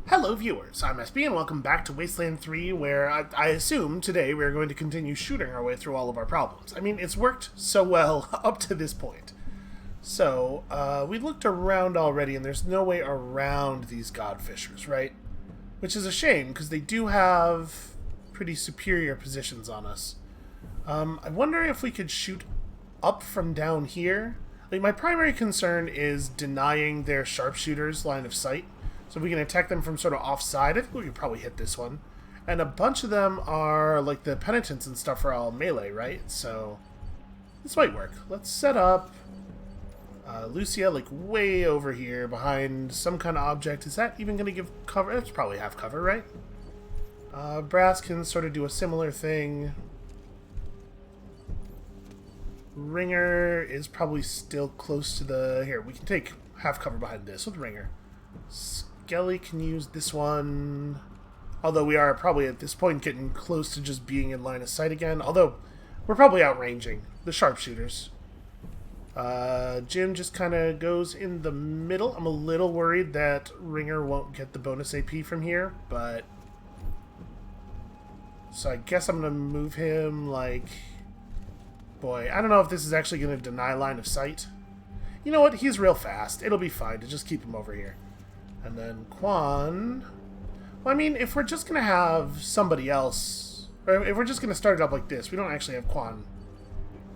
Hello viewers, I'm SB and welcome back to Wasteland 3 where I assume today we're going to continue shooting our way through all of our problems. I mean, it's worked so well up to this point. So, we looked around already and there's no way around these godfishers, right? Which is a shame because they do have pretty superior positions on us. I wonder if we could shoot up from down here. Like, my primary concern is denying their sharpshooters line of sight. So if we can attack them from sort of offside, I think we could probably hit this one. And a bunch of them are, like, the penitents and stuff are all melee, right? So this might work. Let's set up Lucia, like, way over here behind some kind of object. Is that even going to give cover? It's probably half cover, right? Brass can sort of do a similar thing. Ringer is probably still close to the... Here, we can take half cover behind this with Ringer. Skelly can use this one. Although we are probably at this point getting close to just being in line of sight again. Although we're probably outranging the sharpshooters. Jim just kind of goes in the middle. I'm a little worried that Ringer won't get the bonus AP from here, but... So I guess I'm going to move him like... Boy, I don't know if this is actually going to deny line of sight. You know what? He's real fast. It'll be fine to just keep him over here. And then Quan... Well, I mean, if we're just going to have somebody else... Or if we're just going to start it up like this, we don't actually have Quan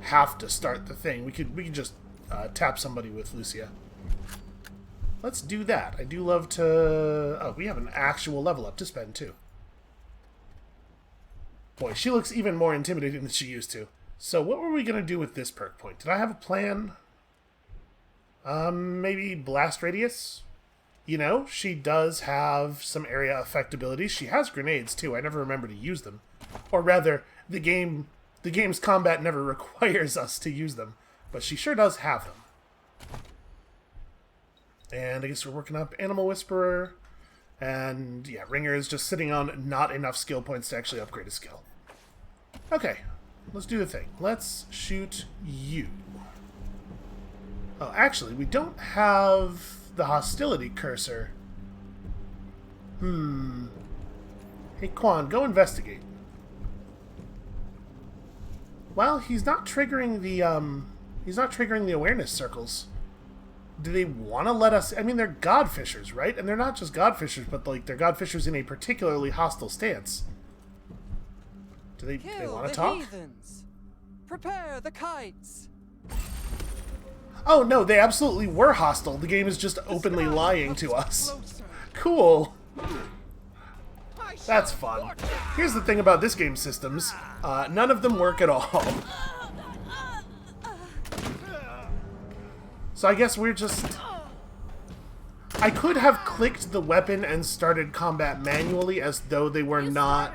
have to start the thing. We could just tap somebody with Lucia. Let's do that. I do love to... Oh, we have an actual level up to spend, too. Boy, she looks even more intimidating than she used to. So what were we going to do with this perk point? Did I have a plan? Maybe Blast Radius? You know, she does have some area effect abilities. She has grenades, too. I never remember to use them. Or rather, the game's combat never requires us to use them. But she sure does have them. And I guess we're working up Animal Whisperer. And, yeah, Ringer is just sitting on not enough skill points to actually upgrade a skill. Okay, let's do the thing. Let's shoot you. Oh, actually, we don't have the hostility cursor. Hey, Quan, go investigate. Well, he's not triggering the awareness circles. Do they want to let us... I mean, they're godfishers, right? And they're not just godfishers, but, like, they're godfishers in a particularly hostile stance. Do they want to talk? Heathens. Prepare the kites. Oh, no, they absolutely were hostile. The game is just openly lying to us. Cool. That's fun. Here's the thing about this game's systems. None of them work at all. So I guess we're just... I could have clicked the weapon and started combat manually as though they were not...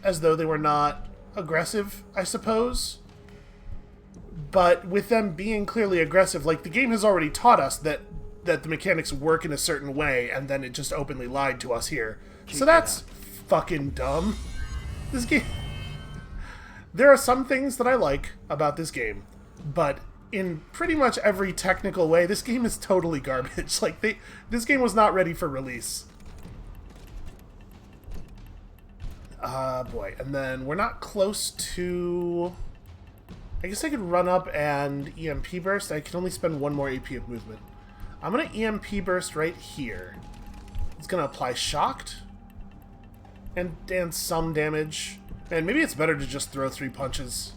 as though they were not aggressive, I suppose. But with them being clearly aggressive, like, the game has already taught us that the mechanics work in a certain way, and then it just openly lied to us here. So that's fucking dumb. This game... There are some things that I like about this game, but in pretty much every technical way, this game is totally garbage. Like, this game was not ready for release. Boy. And then we're not close to... I guess I could run up and EMP burst. I can only spend one more AP of movement. I'm going to EMP burst right here. It's going to apply shocked. And some damage. And maybe it's better to just throw 3 punches.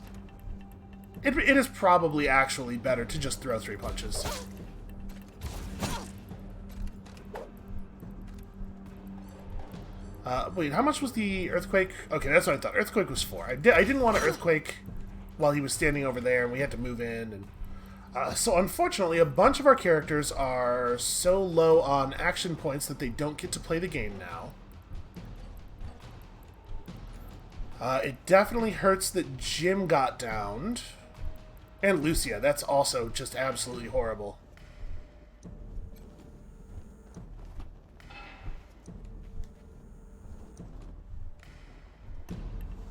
It is probably actually better to just throw 3 punches. Wait, how much was the earthquake? Okay, that's what I thought. Earthquake was 4. I didn't want an earthquake while he was standing over there, and we had to move in. And so unfortunately, a bunch of our characters are so low on action points that they don't get to play the game now. It definitely hurts that Jim got downed. And Lucia, that's also just absolutely horrible.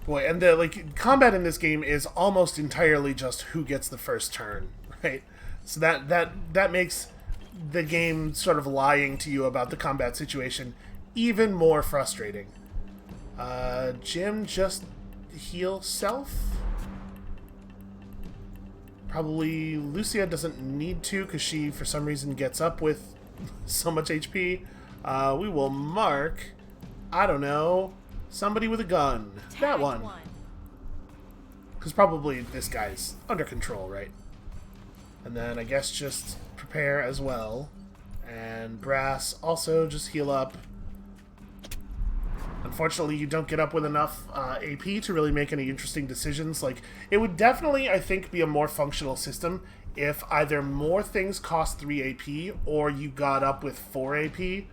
Boy, and the combat in this game is almost entirely just who gets the first turn, right? So that makes the game sort of lying to you about the combat situation even more frustrating. Jim, just heal self? Probably Lucia doesn't need to because she, for some reason, gets up with so much HP. We will mark, I don't know, somebody with a gun. That one. Because probably this guy's under control, right? And then I guess just prepare as well. And Brass, also just heal up. Unfortunately, you don't get up with enough AP to really make any interesting decisions. Like, it would definitely, I think, be a more functional system if either more things cost 3 AP or you got up with 4 AP,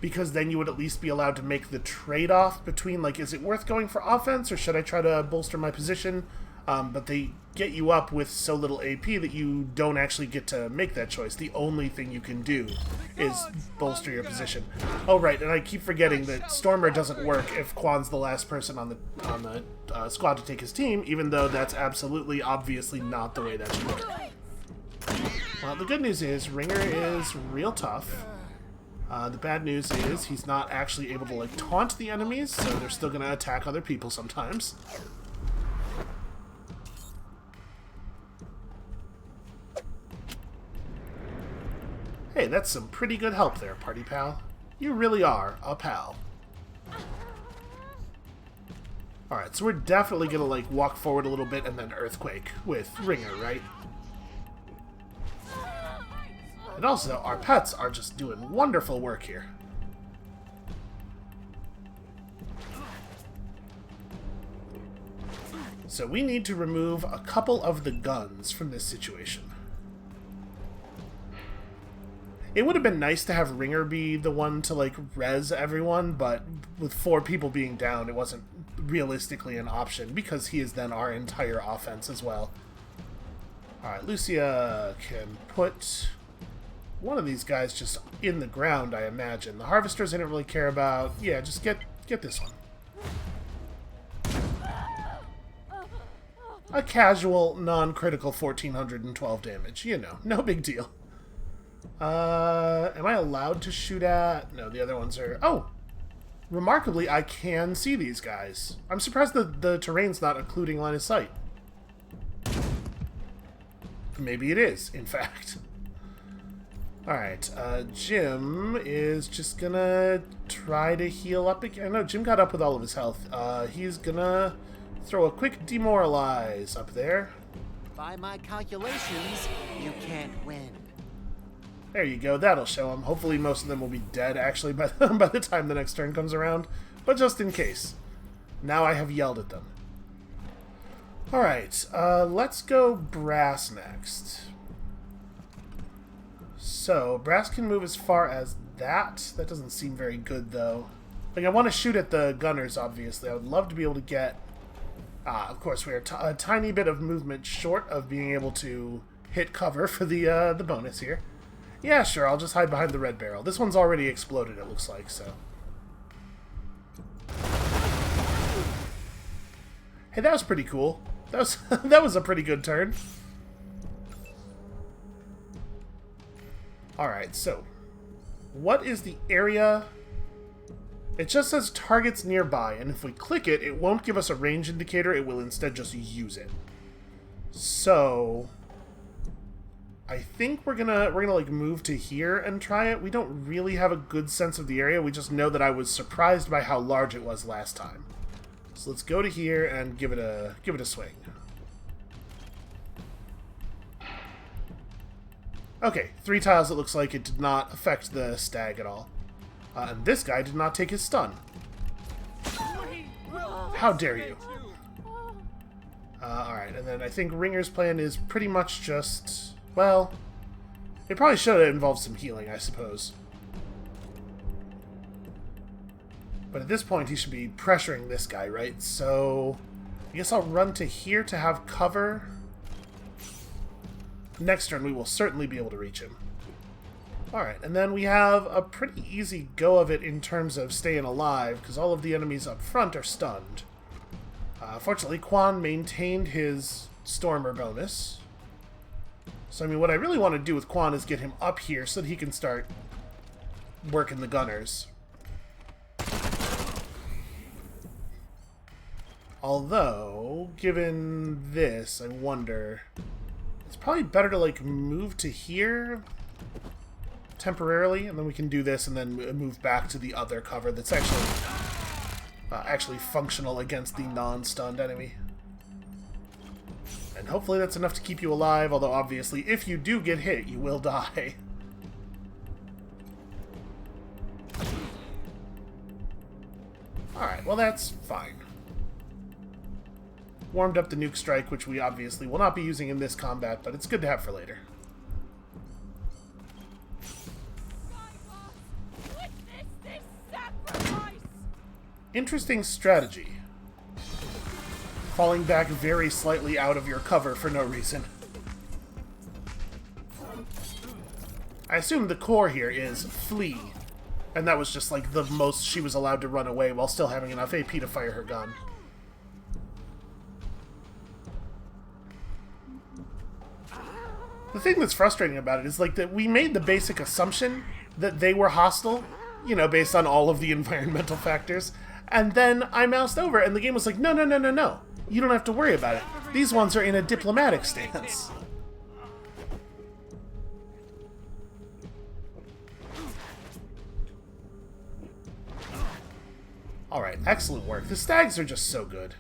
because then you would at least be allowed to make the trade-off between, like, is it worth going for offense or should I try to bolster my position? But they get you up with so little AP that you don't actually get to make that choice. The only thing you can do is bolster your position. Oh, right, and I keep forgetting that Stormer doesn't work if Quan's the last person on the squad to take his team, even though that's absolutely, obviously not the way that should work. Well, the good news is Ringer is real tough. The bad news is he's not actually able to, like, taunt the enemies, so they're still going to attack other people sometimes. Hey, that's some pretty good help there, party pal. You really are a pal. Alright, so we're definitely gonna, like, walk forward a little bit and then Earthquake with Ringer, right? And also, our pets are just doing wonderful work here. So we need to remove a couple of the guns from this situation. It would have been nice to have Ringer be the one to, like, res everyone, but with 4 people being down, it wasn't realistically an option, because he is then our entire offense as well. Alright, Lucia can put one of these guys just in the ground, I imagine. The Harvesters I didn't really care about. Yeah, just get this one. A casual, non-critical 1412 damage. You know, no big deal. Am I allowed to shoot at... No, the other ones are... Oh! Remarkably, I can see these guys. I'm surprised that the terrain's not including line of sight. Maybe it is, in fact. Alright, Jim is just gonna try to heal up again. No, Jim got up with all of his health. He's gonna throw a quick demoralize up there. By my calculations, you can't win. There you go, that'll show them. Hopefully most of them will be dead, actually, by the time the next turn comes around. But just in case. Now I have yelled at them. Alright, let's go Brass next. So, Brass can move as far as that. That doesn't seem very good, though. Like, I want to shoot at the gunners, obviously. I would love to be able to get... of course, we are a tiny bit of movement short of being able to hit cover for the bonus here. Yeah, sure, I'll just hide behind the red barrel. This one's already exploded, it looks like, so... Hey, that was pretty cool. That was, that was a pretty good turn. Alright, so... What is the area... It just says targets nearby, and if we click it, it won't give us a range indicator, it will instead just use it. So... I think we're gonna like move to here and try it. We don't really have a good sense of the area. We just know that I was surprised by how large it was last time. So let's go to here and give it a swing. Okay, 3 tiles. It looks like it did not affect the stag at all. And this guy did not take his stun. How dare you? Alright, and then I think Ringer's plan is pretty much just... Well, it probably should have involved some healing, I suppose. But at this point, he should be pressuring this guy, right? So, I guess I'll run to here to have cover. Next turn, we will certainly be able to reach him. Alright, and then we have a pretty easy go of it in terms of staying alive, because all of the enemies up front are stunned. Fortunately, Quan maintained his Stormer bonus. So, I mean, what I really want to do with Quan is get him up here so that he can start working the gunners. Although, given this, I wonder... It's probably better to, like, move to here temporarily, and then we can do this and then move back to the other cover that's actually functional against the non-stunned enemy. And hopefully that's enough to keep you alive, although obviously if you do get hit, you will die. Alright, well that's fine. Warmed up the nuke strike, which we obviously will not be using in this combat, but it's good to have for later. Interesting strategy. Falling back very slightly out of your cover for no reason. I assume the core here is flee, and that was just like the most she was allowed to run away while still having enough AP to fire her gun. The thing that's frustrating about it is like that we made the basic assumption that they were hostile, you know, based on all of the environmental factors, and then I moused over and the game was like, no, no, no, no, no. You don't have to worry about it. These ones are in a diplomatic stance. Alright, excellent work. The stags are just so good.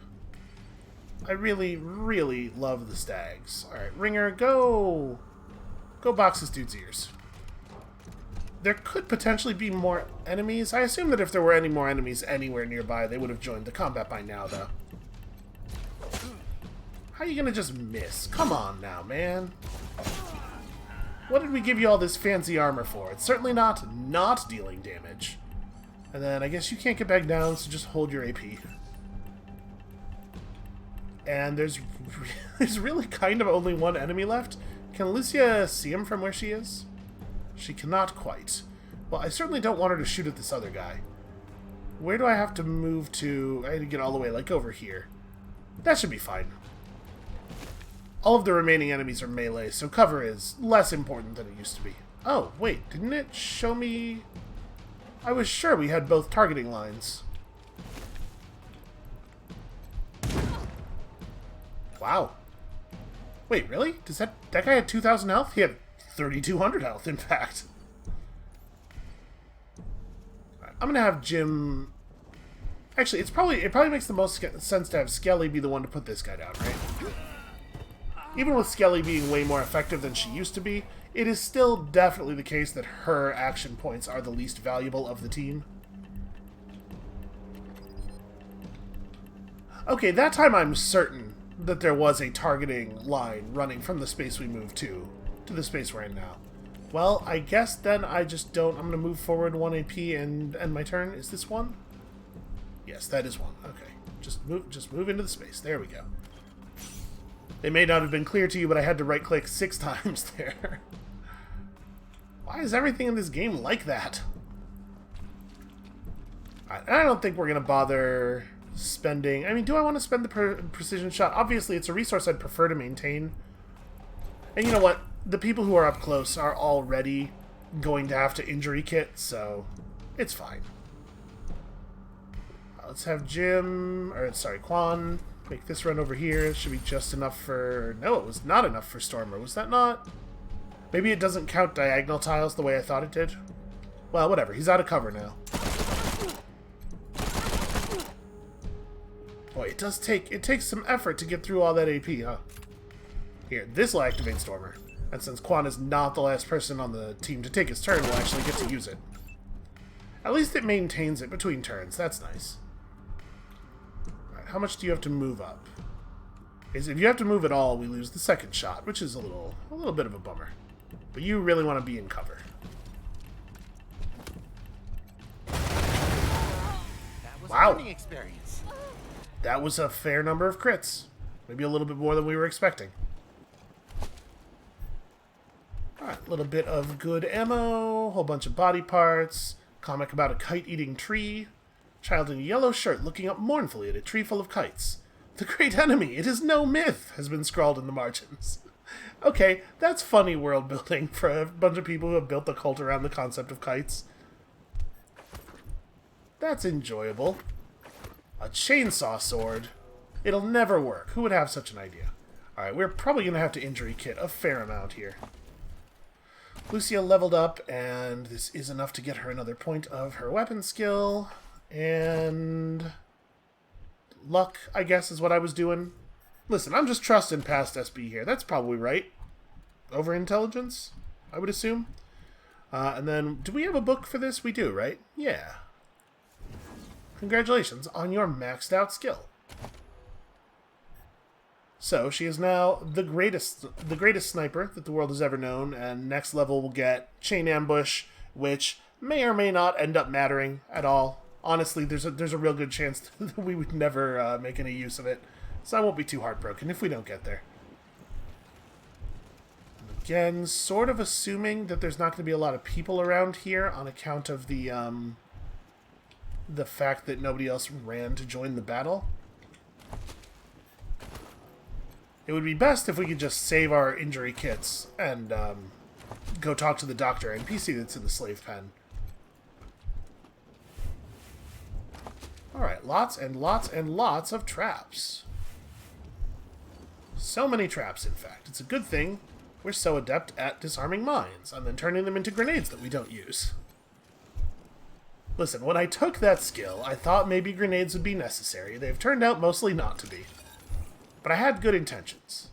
I really, really love the stags. Alright, Ringer, go! Go box this dude's ears. There could potentially be more enemies. I assume that if there were any more enemies anywhere nearby, they would have joined the combat by now, though. How are you gonna just miss? Come on now, man. What did we give you all this fancy armor for? It's certainly not dealing damage. And then I guess you can't get back down, so just hold your AP. And there's really kind of only one enemy left. Can Lucia see him from where she is? She cannot quite. Well, I certainly don't want her to shoot at this other guy. Where do I have to move to? I had to get all the way, like, over here. That should be fine. All of the remaining enemies are melee, so cover is less important than it used to be. Oh, wait, didn't it show me... I was sure we had both targeting lines. Wow. Wait, really? Does that guy had 2,000 health? He had 3,200 health, in fact. Right, I'm gonna have Jim... Actually, it probably makes the most sense to have Skelly be the one to put this guy down, right? Even with Skelly being way more effective than she used to be, it is still definitely the case that her action points are the least valuable of the team. Okay, that time I'm certain that there was a targeting line running from the space we moved to the space we're in now. Well, I guess then I just don't... I'm going to move forward 1 AP and end my turn. Is this one? Yes, that is one. Okay. Just move into the space. There we go. It may not have been clear to you, but I had to right-click 6 times there. Why is everything in this game like that? I don't think we're going to bother spending... I mean, do I want to spend the precision shot? Obviously, it's a resource I'd prefer to maintain. And you know what? The people who are up close are already going to have to injury kit, so it's fine. Let's have Jim... or, sorry, Quan... make this run over here. It should be just enough for... No, it was not enough for Stormer. Was that not? Maybe it doesn't count diagonal tiles the way I thought it did. Well, whatever. He's out of cover now. Boy, it does take... It takes some effort to get through all that AP, huh? Here, this will activate Stormer. And since Quan is not the last person on the team to take his turn, we'll actually get to use it. At least it maintains it between turns. That's nice. How much do you have to move up? Because if you have to move at all, we lose the second shot, which is a little bit of a bummer. But you really want to be in cover. That was Wow. a learning experience. That was a fair number of crits. Maybe a little bit more than we were expecting. Alright, a little bit of good ammo, whole bunch of body parts, comic about a kite-eating tree. Child in a yellow shirt looking up mournfully at a tree full of kites. The great enemy, it is no myth, has been scrawled in the margins. Okay, that's funny world building for a bunch of people who have built the cult around the concept of kites. That's enjoyable. A chainsaw sword. It'll never work. Who would have such an idea? Alright, we're probably going to have to injury kit a fair amount here. Lucia leveled up, and this is enough to get her another point of her weapon skill. And luck, I guess, is what I was doing. Listen, I'm just trusting past SB here. That's probably right. Over intelligence, I would assume. And then, do we have a book for this? We do, right? Yeah. Congratulations on your maxed out skill. So, she is now the greatest sniper that the world has ever known, and next level will get Chain Ambush, which may or may not end up mattering at all. Honestly, there's a real good chance that we would never make any use of it, so I won't be too heartbroken if we don't get there. And again, sort of assuming that there's not going to be a lot of people around here on account of the fact that nobody else ran to join the battle. It would be best if we could just save our injury kits and go talk to the doctor NPC that's in the slave pen. Alright, lots and lots and lots of traps. So many traps, in fact. It's a good thing we're so adept at disarming mines and then turning them into grenades that we don't use. Listen, when I took that skill, I thought maybe grenades would be necessary. They've turned out mostly not to be. But I had good intentions.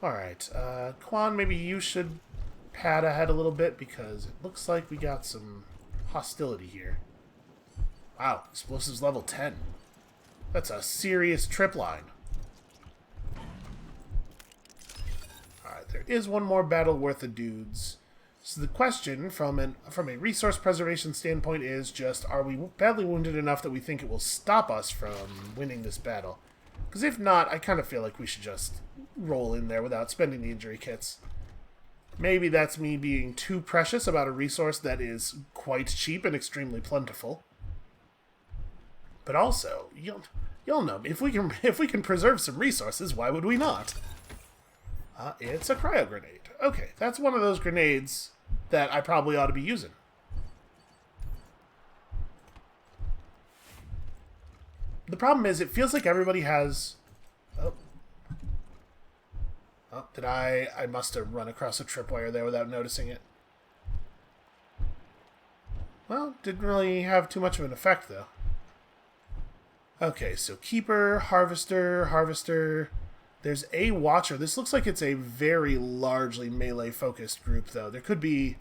Alright, Quan, maybe you should pad ahead a little bit because it looks like we got some hostility here. Wow, explosives level 10. That's a serious trip line. Alright, there is one more battle worth of dudes. So the question from a resource preservation standpoint is just, are we badly wounded enough that we think it will stop us from winning this battle? Because if not, I kind of feel like we should just roll in there without spending the injury kits. Maybe that's me being too precious about a resource that is quite cheap and extremely plentiful. But also, you'll know, if we can preserve some resources, why would we not? It's a cryo grenade. Okay, that's one of those grenades that I probably ought to be using. The problem is, it feels like everybody has... Oh, did I must have run across a tripwire there without noticing it. Well, didn't really have too much of an effect, though. Okay, so Keeper, Harvester... There's a Watcher. This looks like it's a very largely melee-focused group, though. There could be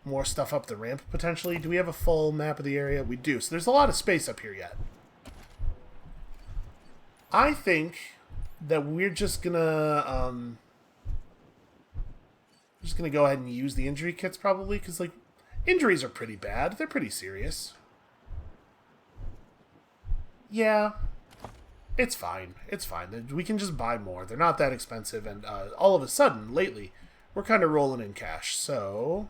more stuff up the ramp, potentially. Do we have a full map of the area? We do. So there's a lot of space up here yet. I think that we're just gonna go ahead and use the injury kits, probably, because, like, injuries are pretty bad. They're pretty serious. Yeah. It's fine. It's fine. We can just buy more. They're not that expensive, and all of a sudden, lately, we're kind of rolling in cash. So,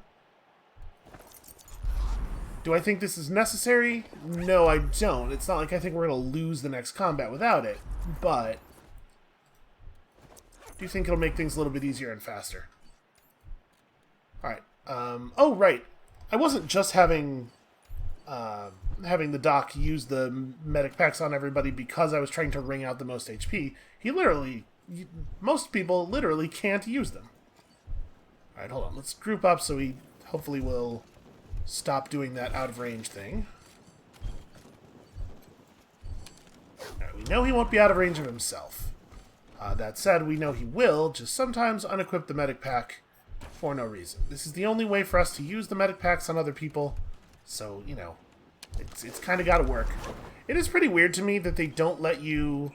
do I think this is necessary? No, I don't. It's not like I think we're going to lose the next combat without it, but do you think it'll make things a little bit easier and faster? Alright. Oh, right. I wasn't just having the doc use the medic packs on everybody because I was trying to wring out the most HP. Most people literally can't use them. Alright, hold on. Let's group up so we hopefully will stop doing that out of range thing. Alright, we know he won't be out of range of himself. That said, we know he will just sometimes unequip the medic pack for no reason. This is the only way for us to use the medic packs on other people, so, you know, it's kind of got to work. It is pretty weird to me that they don't let you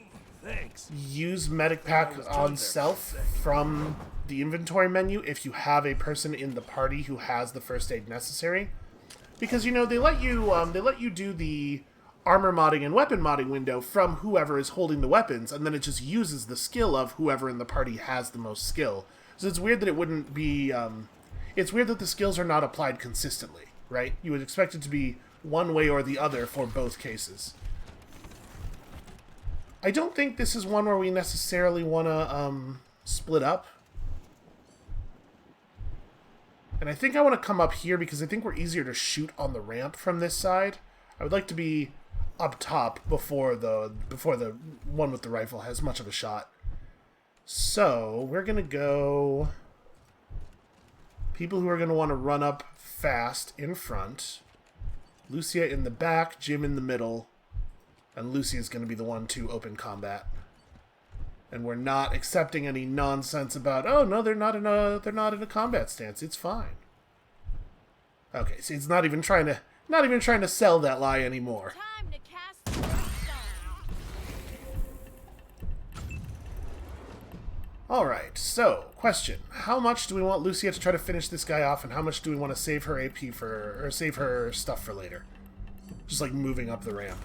use medic pack on self from the inventory menu if you have a person in the party who has the first aid necessary, because, you know, they let you do the armor modding and weapon modding window from whoever is holding the weapons, and then it just uses the skill of whoever in the party has the most skill. So it's weird that it wouldn't be... it's weird that the skills are not applied consistently, right? You would expect it to be one way or the other for both cases. I don't think this is one where we necessarily want to split up. And I think I want to come up here because I think we're easier to shoot on the ramp from this side. I would like to be up top before the one with the rifle has much of a shot. So we're going to go people who are going to want to run up fast in front. Lucia in the back, Jim in the middle, and Lucia is going to be the one to open combat. And we're not accepting any nonsense about, oh no, they're not in a combat stance. It's fine. Okay, see, it's not even trying to sell that lie anymore. Time to cast the stone. All right. So, question: how much do we want Lucia to try to finish this guy off, and how much do we want to save her AP or save her stuff for later? Just like moving up the ramp.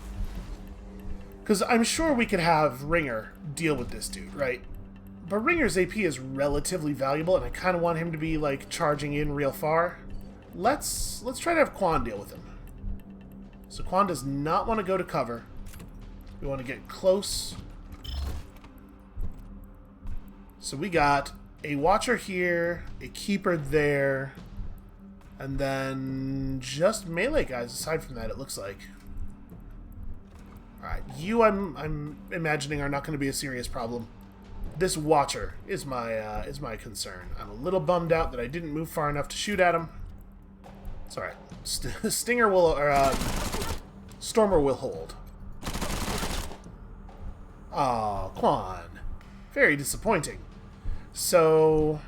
Because I'm sure we could have Ringer deal with this dude, right? But Ringer's AP is relatively valuable, and I kind of want him to be, like, charging in real far. Let's try to have Quan deal with him. So Quan does not want to go to cover. We want to get close. So we got a Watcher here, a Keeper there, and then just melee guys aside from that, it looks like. Alright, you I'm imagining are not going to be a serious problem. This Watcher is my concern. I'm a little bummed out that I didn't move far enough to shoot at him. It's alright. Stinger will, or Stormer will hold. Aw, Quan. Very disappointing. So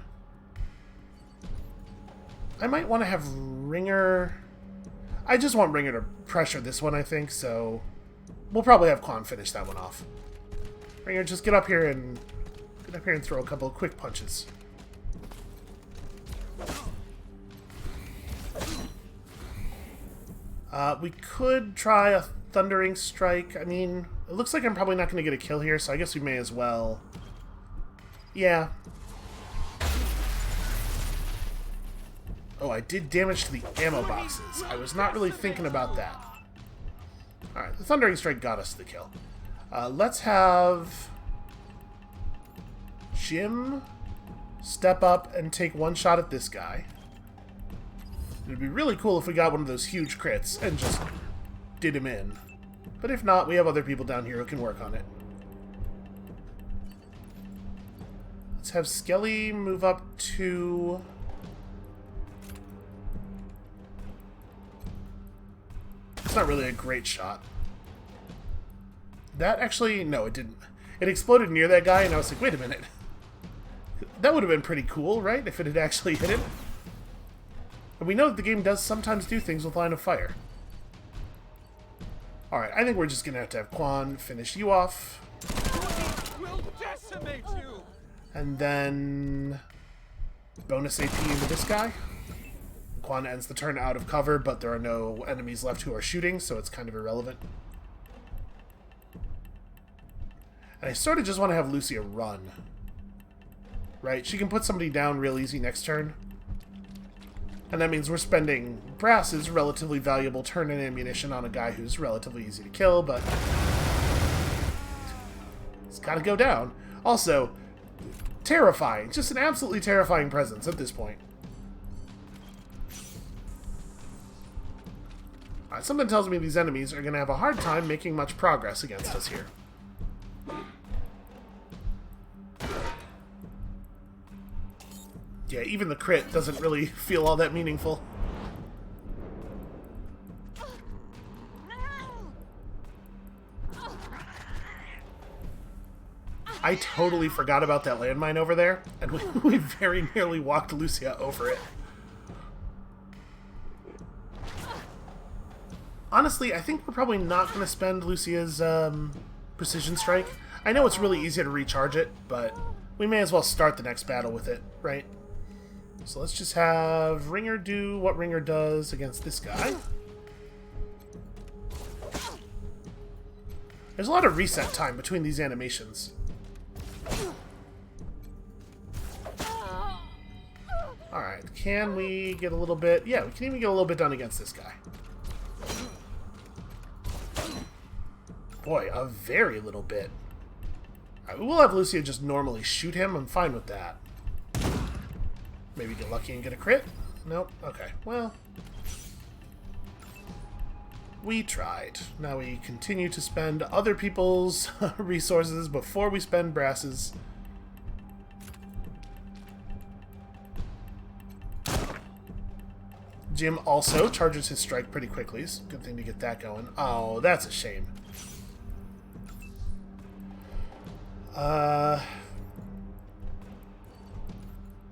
I might want to have Ringer. I just want Ringer to pressure this one, I think, so we'll probably have Quan finish that one off. Ringer, just get up here and throw a couple of quick punches. We could try a Thundering Strike. I mean, it looks like I'm probably not going to get a kill here, so I guess we may as well. Yeah. Oh, I did damage to the ammo boxes. I was not really thinking about that. Alright, the Thundering Strike got us the kill. Let's have Jim step up and take one shot at this guy. It'd be really cool if we got one of those huge crits and just did him in. But if not, we have other people down here who can work on it. Let's have Skelly move up to... It's not really a great shot. That actually... No, it didn't. It exploded near that guy, and I was like, wait a minute. That would have been pretty cool, right? If it had actually hit him. And we know that the game does sometimes do things with line of fire. Alright, I think we're just going to have Quan finish you off. Will decimate you. And then bonus AP into this guy. Quan ends the turn out of cover, but there are no enemies left who are shooting, so it's kind of irrelevant. And I sort of just want to have Lucia run. Right? She can put somebody down real easy next turn. And that means we're spending Brass's relatively valuable turn and ammunition on a guy who's relatively easy to kill, but it's got to go down. Also, terrifying. Just an absolutely terrifying presence at this point. Alright, something tells me these enemies are going to have a hard time making much progress against us here. Yeah, even the crit doesn't really feel all that meaningful. I totally forgot about that landmine over there, and we very nearly walked Lucia over it. Honestly, I think we're probably not going to spend Lucia's precision strike. I know it's really easy to recharge it, but we may as well start the next battle with it, right? So let's just have Ringer do what Ringer does against this guy. There's a lot of reset time between these animations. Alright, can we get a little bit... Yeah, we can even get a little bit done against this guy. Boy, a very little bit. Alright, we'll have Lucia just normally shoot him. I'm fine with that. Maybe get lucky and get a crit? Nope. Okay, well... we tried. Now we continue to spend other people's resources before we spend Brass's. Jim also charges his strike pretty quickly. It's a good thing to get that going. Oh, that's a shame.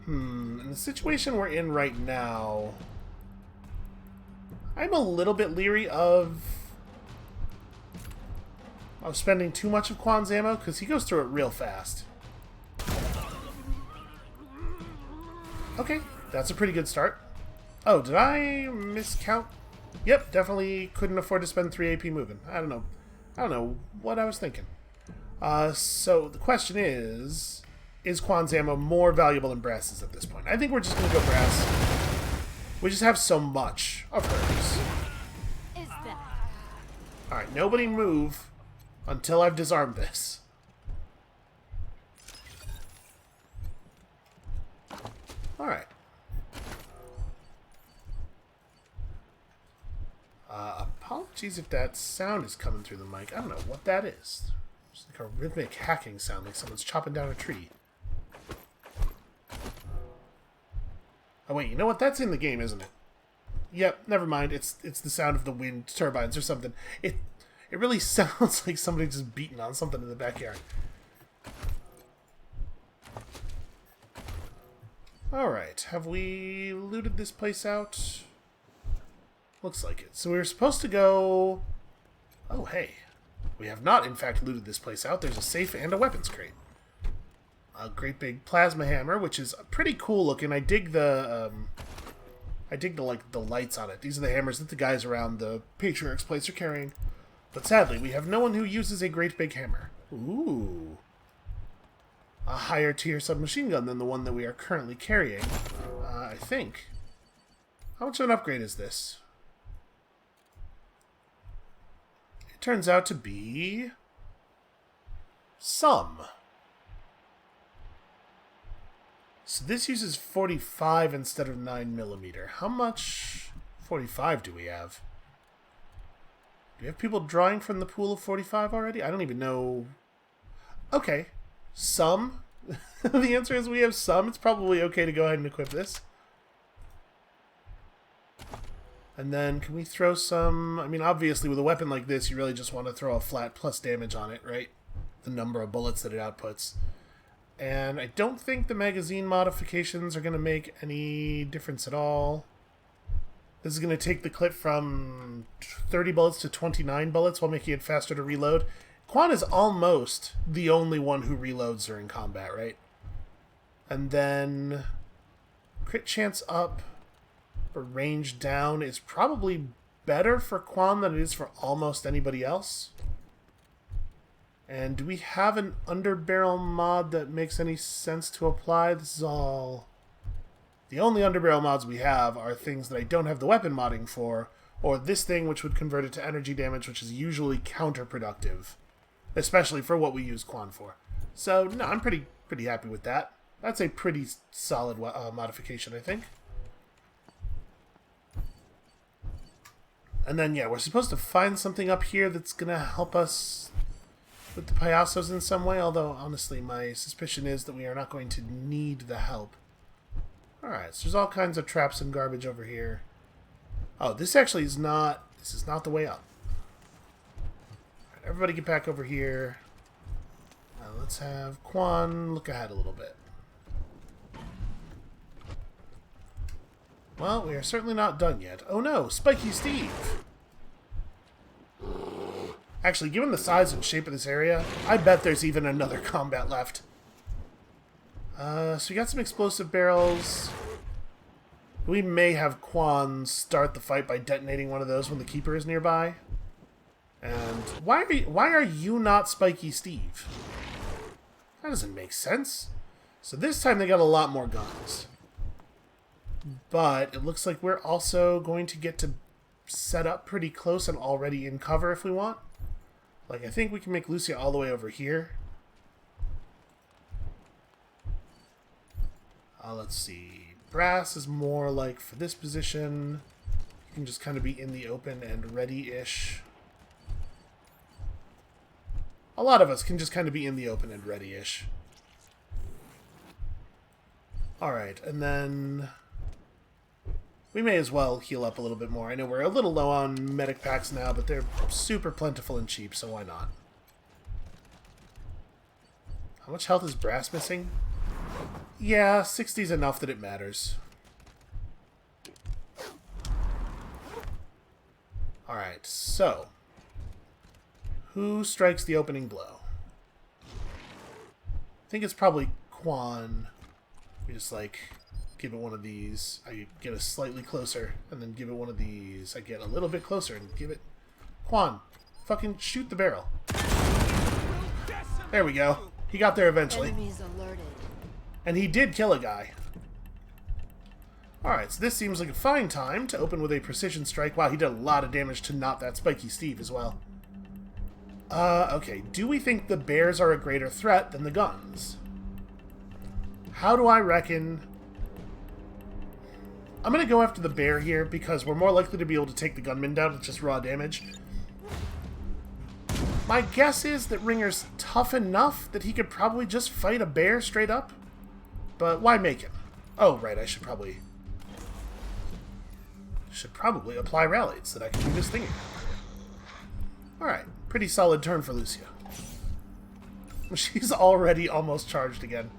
In the situation we're in right now, I'm a little bit leery of spending too much of Quan's ammo, because he goes through it real fast. Okay, that's a pretty good start. Oh, did I miscount? Yep, definitely couldn't afford to spend 3 AP moving. I don't know what I was thinking. So the question is Quan's ammo more valuable than Brass's at this point? I think we're just going to go Brass. We just have so much of hers. Is that? Alright, nobody move until I've disarmed this. Alright. Apologies if that sound is coming through the mic. I don't know what that is. It's like a rhythmic hacking sound, like someone's chopping down a tree. Oh wait, you know what? That's in the game, isn't it? Yep, never mind. It's the sound of the wind turbines or something. It really sounds like somebody just beating on something in the backyard. Alright, have we looted this place out? Looks like it. So we were supposed to go... Oh, hey. We have not, in fact, looted this place out. There's a safe and a weapons crate. A great big plasma hammer, which is pretty cool looking. I dig the like the lights on it. These are the hammers that the guys around the Patriarch's place are carrying. But sadly, we have no one who uses a great big hammer. Ooh. A higher tier submachine gun than the one that we are currently carrying, I think. How much of an upgrade is this? It turns out to be... some. So this uses 45 instead of 9mm. How much 45 do we have? Do we have people drawing from the pool of 45 already? I don't even know. Okay. Some. The answer is we have some. It's probably okay to go ahead and equip this. And then can we throw some... I mean, obviously with a weapon like this, you really just want to throw a flat plus damage on it, right? The number of bullets that it outputs. And I don't think the magazine modifications are going to make any difference at all. This is going to take the clip from 30 bullets to 29 bullets while making it faster to reload. Quan is almost the only one who reloads during combat, right? And then crit chance up or range down is probably better for Quan than it is for almost anybody else. And do we have an underbarrel mod that makes any sense to apply? This is all... The only underbarrel mods we have are things that I don't have the weapon modding for, or this thing which would convert it to energy damage, which is usually counterproductive, especially for what we use Quan for. So, no, I'm pretty happy with that. That's a pretty solid modification, I think. And then, yeah, we're supposed to find something up here that's going to help us with the payasos in some way, although, honestly, my suspicion is that we are not going to need the help. Alright, so there's all kinds of traps and garbage over here. Oh, this actually is not... This is not the way up. Alright, everybody get back over here. Now let's have Quan look ahead a little bit. Well, we are certainly not done yet. Oh no, Spiky Steve! Actually, given the size and shape of this area, I bet there's even another combat left. So we got some explosive barrels. We may have Quan start the fight by detonating one of those when the Keeper is nearby. And why are you not Spiky Steve? That doesn't make sense. So this time they got a lot more guns. But it looks like we're also going to get to set up pretty close and already in cover if we want. Like, I think we can make Lucia all the way over here. Let's see. Brass is more like for this position. You can just kind of be in the open and ready-ish. A lot of us can just kind of be in the open and ready-ish. Alright, and then we may as well heal up a little bit more. I know we're a little low on medic packs now, but they're super plentiful and cheap, so why not? How much health is Brass missing? Yeah, 60's enough that it matters. Alright, so who strikes the opening blow? I think it's probably Quan. We just, like, give it one of these. I get a slightly closer, and then give it one of these. I get a little bit closer and give it... Quan, fucking shoot the barrel. There we go. He got there eventually. Enemies alerted. And he did kill a guy. Alright, so this seems like a fine time to open with a precision strike. Wow, he did a lot of damage to not that spiky Steve as well. Okay. Do we think the bears are a greater threat than the guns? How do I reckon... I'm going to go after the bear here because we're more likely to be able to take the gunman down with just raw damage. My guess is that Ringer's tough enough that he could probably just fight a bear straight up. But why make him? Oh, right, I should probably apply rallies so that I can do this thing again. Alright, pretty solid turn for Lucia. She's already almost charged again.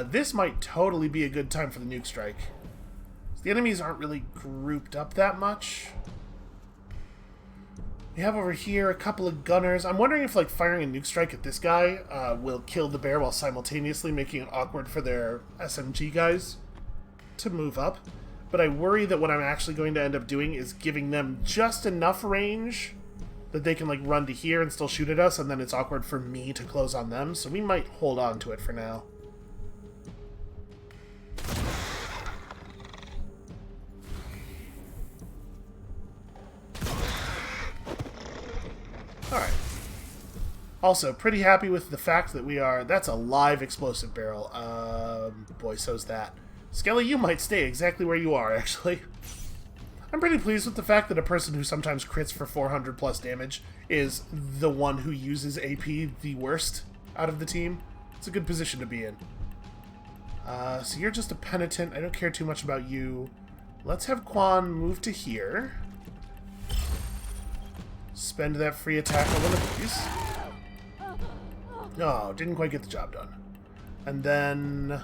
This might totally be a good time for the nuke strike. The enemies aren't really grouped up that much. We have over here a couple of gunners. I'm wondering if, like, firing a nuke strike at this guy will kill the bear while simultaneously making it awkward for their SMG guys to move up. But I worry that what I'm actually going to end up doing is giving them just enough range that they can, like, run to here and still shoot at us, and then it's awkward for me to close on them. So we might hold on to it for now. Alright. Also, pretty happy with the fact that we are... That's a live explosive barrel. Boy, so's that. Skelly, you might stay exactly where you are, actually. I'm pretty pleased with the fact that a person who sometimes crits for 400 plus damage is the one who uses AP the worst out of the team. It's a good position to be in. So you're just a penitent. I don't care too much about you. Let's have Quan move to here. Spend that free attack on one of these. No, didn't quite get the job done. And then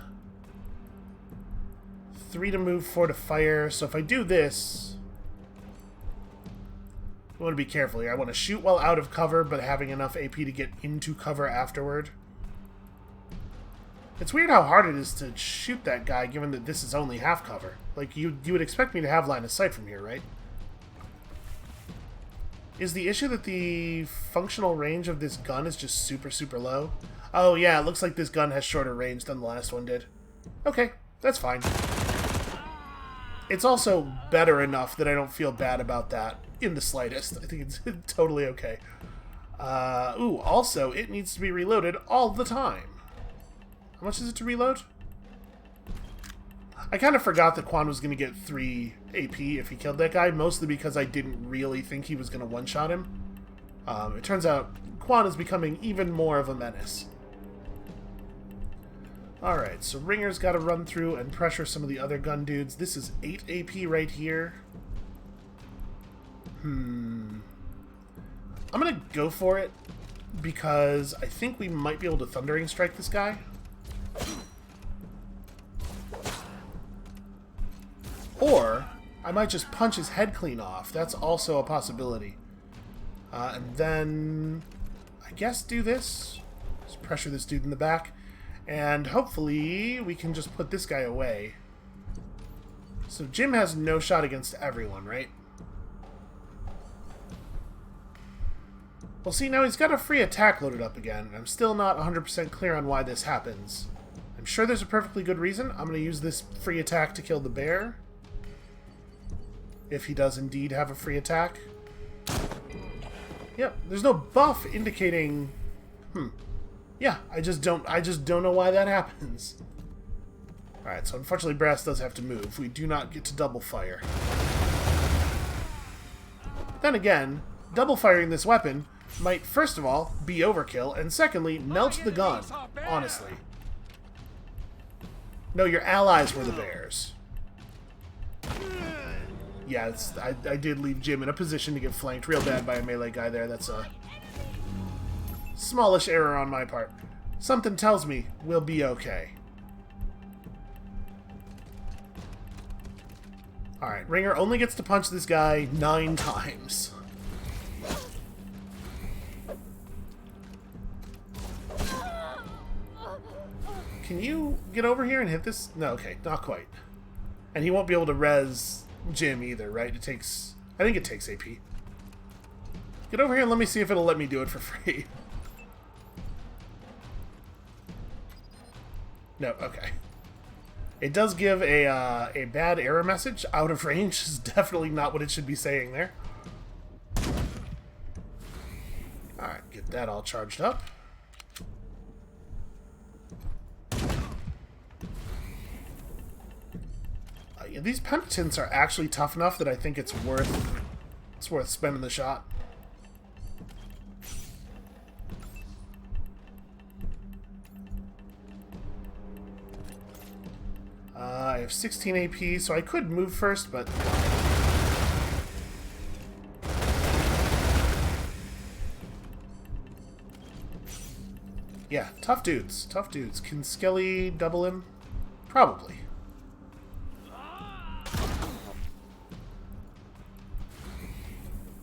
3 to move, 4 to fire. So if I do this, I want to be careful here. I want to shoot while out of cover, but having enough AP to get into cover afterward. It's weird how hard it is to shoot that guy, given that this is only half cover. Like, you would expect me to have line of sight from here, right? Is the issue that the functional range of this gun is just super, super low? Oh, yeah, it looks like this gun has shorter range than the last one did. Okay, that's fine. It's also better enough that I don't feel bad about that in the slightest. I think it's totally okay. Ooh, also, it needs to be reloaded all the time. How much is it to reload? I kind of forgot that Quan was going to get 3 AP if he killed that guy, mostly because I didn't really think he was going to one-shot him. It turns out Quan is becoming even more of a menace. Alright, so Ringer's got to run through and pressure some of the other gun dudes. This is 8 AP right here. I'm going to go for it because I think we might be able to Thundering Strike this guy. Or I might just punch his head clean off. That's also a possibility. And then I guess do this. Just pressure this dude in the back. And hopefully we can just put this guy away. So Jim has no shot against everyone, right? Well, see, now he's got a free attack loaded up again. I'm still not 100% clear on why this happens. I'm sure there's a perfectly good reason. I'm going to use this free attack to kill the bear. If he does indeed have a free attack. Yep, there's no buff indicating... Yeah, I just don't know why that happens. Alright, so unfortunately Brass does have to move. We do not get to double fire. Then again, double firing this weapon might, first of all, be overkill, and secondly, melt the gun, honestly. No, your allies were the bears. Yeah, I did leave Jim in a position to get flanked real bad by a melee guy there. That's a smallish error on my part. Something tells me we'll be okay. Alright, Ringer only gets to punch this guy 9 times. Can you get over here and hit this? No, okay, not quite. And he won't be able to res Jim either, right? It takes... I think it takes AP. Get over here and let me see if it'll let me do it for free. No, okay. It does give a bad error message. Out of range is definitely not what it should be saying there. Alright, get that all charged up. Yeah, these penitents are actually tough enough that I think it's worth spending the shot. I have 16 AP, so I could move first, but... yeah, tough dudes. Tough dudes. Can Skelly double him? Probably.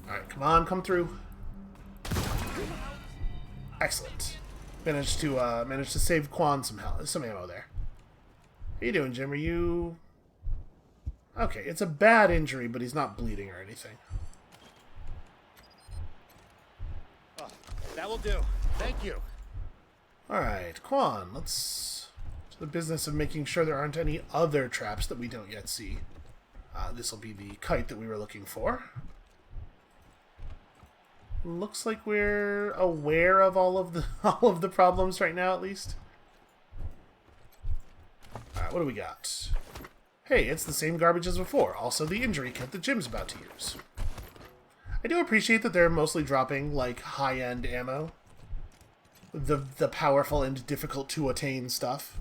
Alright, come on, come through. Excellent. Managed to save Quan some ammo there. How you doing, Jim? Are you... okay, it's a bad injury, but he's not bleeding or anything. Oh, that will do. Thank you. Alright, Quan, let's... to the business of making sure there aren't any other traps that we don't yet see. This will be the kite that we were looking for. Looks like we're aware of all of the problems right now, at least. Alright, what do we got? Hey, it's the same garbage as before. Also the injury kit that Jim's about to use. I do appreciate that they're mostly dropping, like, high-end ammo. The powerful and difficult to attain stuff.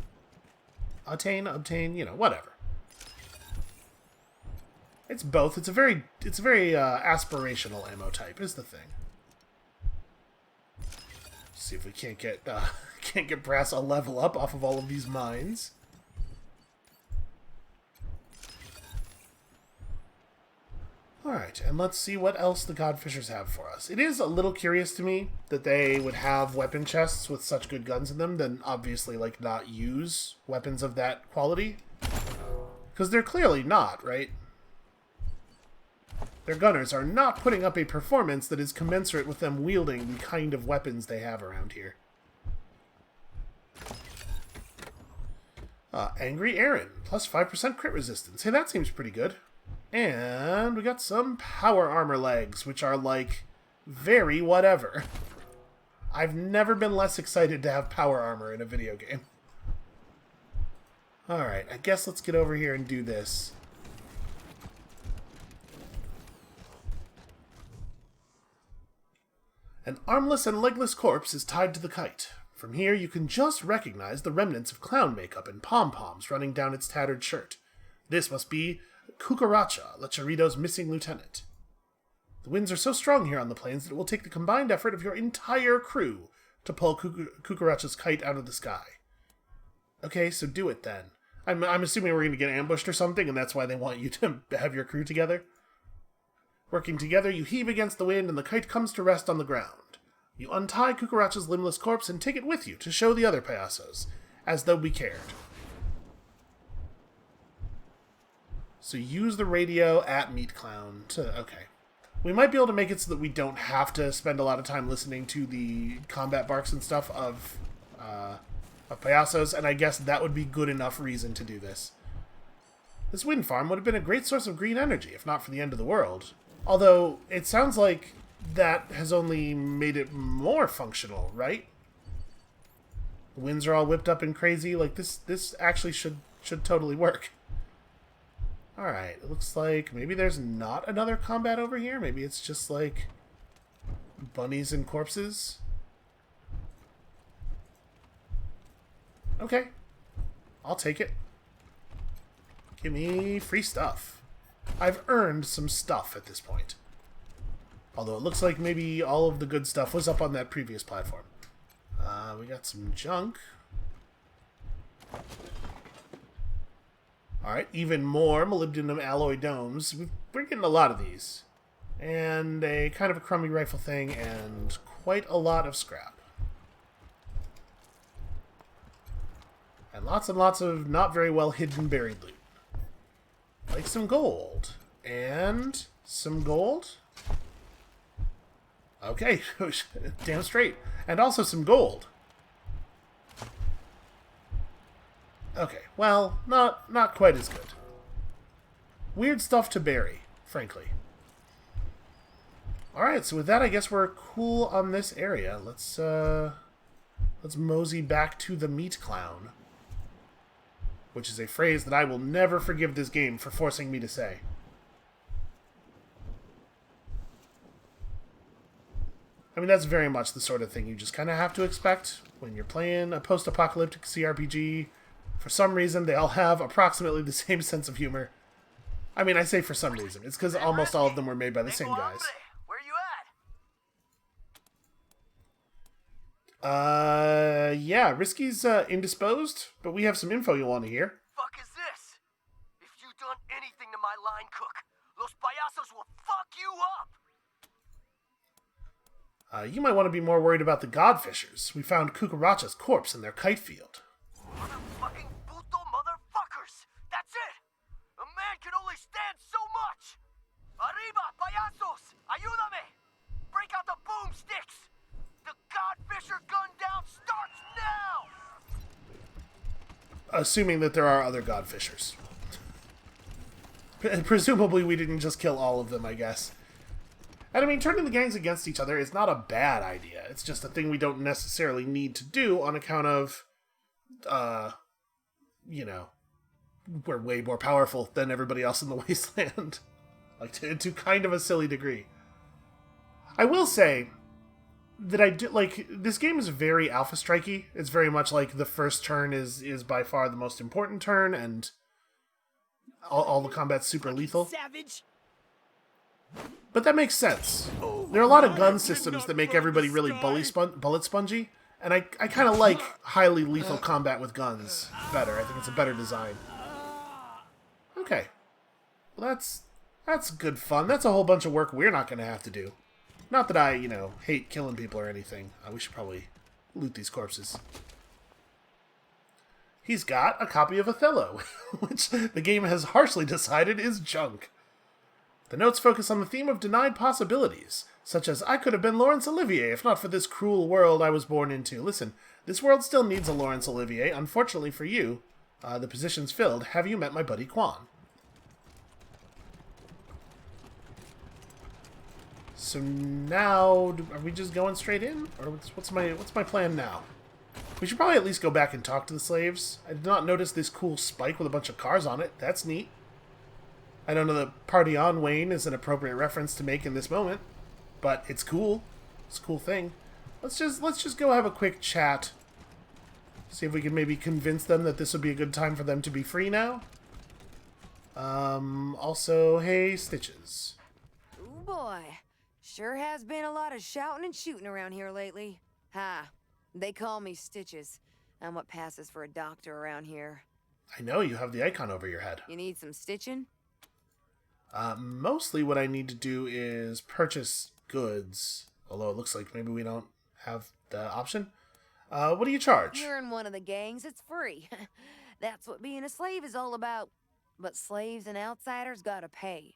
Obtain, you know, whatever. It's both. It's a very aspirational ammo type, is the thing. See if we can't get Brass a level up off of all of these mines. Alright, and let's see what else the Godfishers have for us. It is a little curious to me that they would have weapon chests with such good guns in them, then obviously, like, not use weapons of that quality. Because they're clearly not, right? Their gunners are not putting up a performance that is commensurate with them wielding the kind of weapons they have around here. Angry Aaron, plus 5% crit resistance. Hey, that seems pretty good. And we got some power armor legs, which are, like, very whatever. I've never been less excited to have power armor in a video game. Alright, I guess let's get over here and do this. An armless and legless corpse is tied to the kite. From here, you can just recognize the remnants of clown makeup and pom-poms running down its tattered shirt. This must be Cucaracha, Lecherito's missing lieutenant. The winds are so strong here on the plains that it will take the combined effort of your entire crew to pull Cucaracha's kite out of the sky. Okay, so do it then. I'm assuming we're going to get ambushed or something, and that's why they want you to have your crew together. Working together, you heave against the wind, and the kite comes to rest on the ground. You untie Cucaracha's limbless corpse and take it with you to show the other payasos, as though we cared. So use the radio at Meat Clown to... okay. We might be able to make it so that we don't have to spend a lot of time listening to the combat barks and stuff of payasos, and I guess that would be good enough reason to do this. This wind farm would have been a great source of green energy, if not for the end of the world. Although, it sounds like that has only made it more functional, right? The winds are all whipped up and crazy. Like, this actually should Should totally work. Alright, it looks like maybe there's not another combat over here. Maybe it's just like bunnies and corpses. Okay. I'll take it. Give me free stuff. I've earned some stuff at this point. Although it looks like maybe all of the good stuff was up on that previous platform. We got some junk. Alright, even more molybdenum alloy domes. We're getting a lot of these. And a kind of a crummy rifle thing, and quite a lot of scrap. And lots of not very well hidden buried loot. Like some gold. And some gold. Okay, damn straight. And also some gold. Okay, well, not quite as good. Weird stuff to bury, frankly. Alright, so with that, I guess we're cool on this area. Let's mosey back to the meat clown. Which is a phrase that I will never forgive this game for forcing me to say. I mean, that's very much the sort of thing you just kind of have to expect when you're playing a post-apocalyptic CRPG. For some reason, they all have approximately the same sense of humor. I mean, I say for some reason. It's because almost all of them were made by the same guys. Where you at? Yeah, Risky's indisposed, but we have some info you'll want to hear. Fuck is this? If you done anything to my line cook, los payasos will fuck you up! You might want to be more worried about the Godfishers. We found Cucaracha's corpse in their kite field. Motherfucking puto motherfuckers! That's it! A man can only stand so much! Arriba, payasos! Ayúdame! Break out the boomsticks! The Godfisher gun down starts now! Assuming that there are other Godfishers. Presumably we didn't just kill all of them, I guess. And I mean, turning the gangs against each other is not a bad idea. It's just a thing we don't necessarily need to do on account of, you know, we're way more powerful than everybody else in the Wasteland. Like, to kind of a silly degree. I will say that I do, like, this game is very Alpha Strikey. It's very much like the first turn is by far the most important turn, and all the combat's super lethal. Savage. But that makes sense. There are a lot of gun systems that make everybody really bullet spongy, and I kind of like highly lethal combat with guns better. I think it's a better design. Okay. Well, that's good fun. That's a whole bunch of work we're not going to have to do. Not that I, you know, hate killing people or anything. We should probably loot these corpses. He's got a copy of Othello, which the game has harshly decided is junk. The notes focus on the theme of denied possibilities, such as, I could have been Laurence Olivier if not for this cruel world I was born into. Listen, this world still needs a Laurence Olivier. Unfortunately for you, the position's filled. Have you met my buddy Quan? So now, are we just going straight in? Or what's my plan now? We should probably at least go back and talk to the slaves. I did not notice this cool spike with a bunch of cars on it. That's neat. I don't know that Party On Wayne is an appropriate reference to make in this moment, but it's cool. It's a cool thing. Let's just go have a quick chat. See if we can maybe convince them that this would be a good time for them to be free now. Also, hey, Stitches. Ooh boy, sure has been a lot of shouting and shooting around here lately. Ha, they call me Stitches. I'm what passes for a doctor around here. I know, you have the icon over your head. You need some stitching? Mostly what I need to do is purchase goods. Although it looks like maybe we don't have the option. What do you charge? You're in one of the gangs, it's free. That's what being a slave is all about. But slaves and outsiders gotta pay.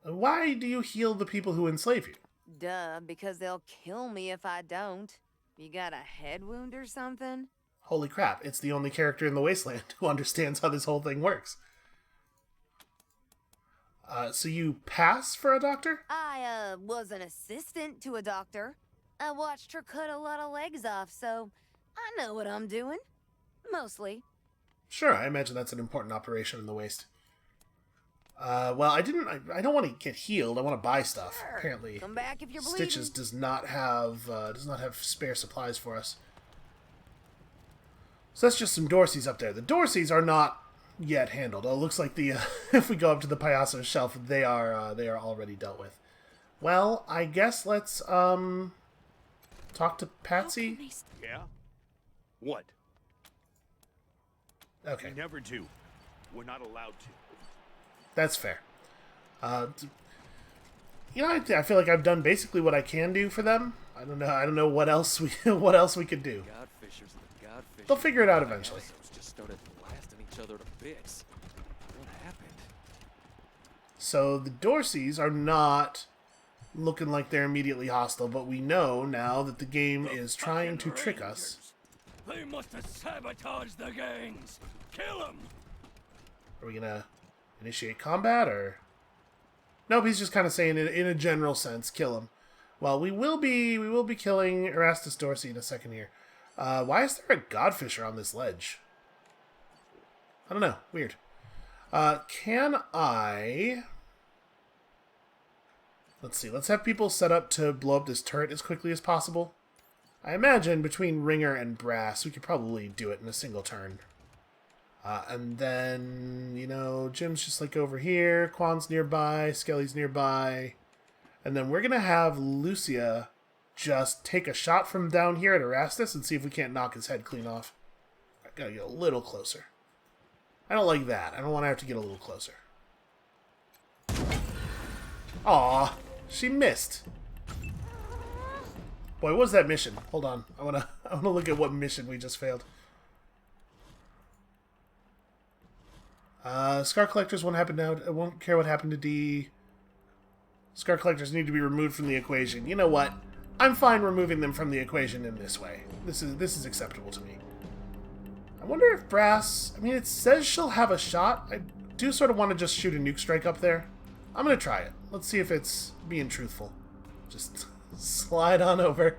Why do you heal the people who enslave you? Duh, because they'll kill me if I don't. You got a head wound or something? Holy crap, it's the only character in the Wasteland who understands how this whole thing works. So you pass for a doctor? I, was an assistant to a doctor. I watched her cut a lot of legs off, so I know what I'm doing. Mostly. Sure, I imagine that's an important operation in the waste. Well, I don't want to get healed. I want to buy stuff. Sure. Apparently, Come back if you're bleeding. Stitches does not have spare supplies for us. So that's just some Dorseys up there. The Dorseys are not yet handled. Oh, it looks like the if we go up to the Payaso shelf, they are already dealt with. Well, I guess let's talk to Patsy. Yeah? What? Okay, We never do. We're not allowed to. that's fair. You know, I feel like I've done basically what I can do for them. I don't know what else we could do. Godfishers and the Godfishers. They'll figure it out eventually. Just started blasting each other to bits. What happened? So the Dorseys are not looking like they're immediately hostile, but we know now that the game is trying to trick us. They must have sabotaged the gangs. Kill them. Are we gonna initiate combat, or? Nope, he's just kind of saying it in a general sense, kill him. Well, we will be killing Erastus Dorsey in a second here. Why is there a Godfisher on this ledge? I don't know. Weird. Can I... Let's see. Let's have people set up to blow up this turret as quickly as possible. I imagine between Ringer and Brass, we could probably do it in a single turn. And then, you know, Jim's just like over here. Quan's nearby. Skelly's nearby. And then we're going to have Lucia just take a shot from down here at Erastus and see if we can't knock his head clean off. I gotta get a little closer. I don't like that. I don't want to have to get a little closer. Aw, she missed. Boy, what was that mission? Hold on. I wanna look at what mission we just failed. Scar Collectors won't happen now. I won't care what happened to D. Scar Collectors need to be removed from the equation. You know what? I'm fine removing them from the equation in this way. This is acceptable to me. I wonder if Brass... I mean, it says she'll have a shot. I do sort of want to just shoot a nuke strike up there. I'm going to try it. Let's see if it's being truthful. Just slide on over.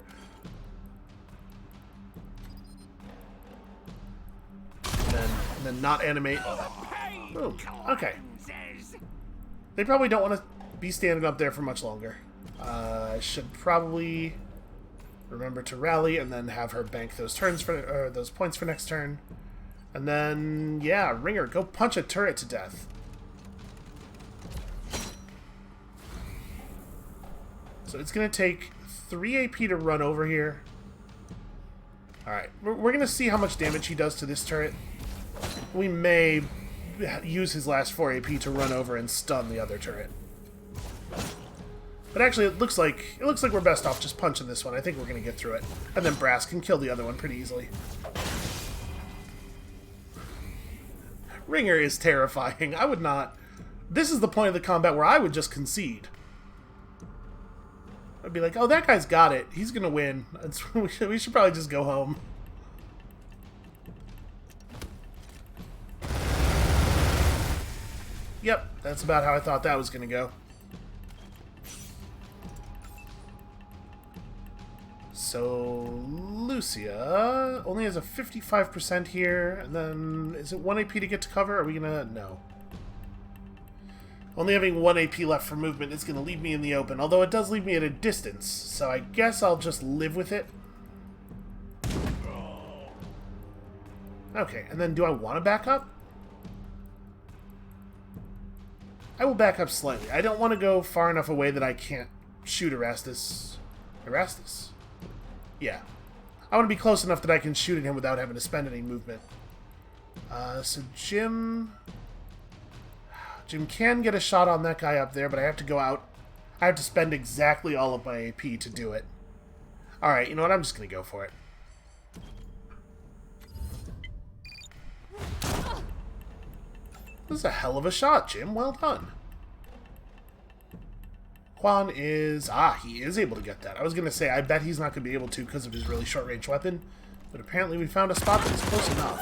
And then not animate. Boom. Okay. They probably don't want to be standing up there for much longer. I should probably remember to rally and then have her bank those turns for those points for next turn. And then, yeah, Ringer, go punch a turret to death. So it's going to take 3 AP to run over here. Alright, we're going to see how much damage he does to this turret. We may use his last 4 AP to run over and stun the other turret. But actually, it looks like we're best off just punching this one. I think we're going to get through it. And then Brass can kill the other one pretty easily. Ringer is terrifying. I would not... This is the point of the combat where I would just concede. I'd be like, oh, that guy's got it. He's going to win. We should probably just go home. Yep, that's about how I thought that was going to go. So, Lucia only has a 55% here, and then, is it 1 AP to get to cover? Are we gonna... No. Only having 1 AP left for movement is gonna leave me in the open, although it does leave me at a distance, so I guess I'll just live with it. Okay, and then do I want to back up? I will back up slightly. I don't want to go far enough away that I can't shoot Erastus. Erastus? Yeah. I want to be close enough that I can shoot at him without having to spend any movement. So Jim can get a shot on that guy up there, but I have to go out. I have to spend exactly all of my AP to do it. Alright, you know what? I'm just going to go for it. This is a hell of a shot, Jim. Well done. Quan is... Ah, he is able to get that. I was going to say, I bet he's not going to be able to because of his really short-range weapon. But apparently we found a spot that's close enough.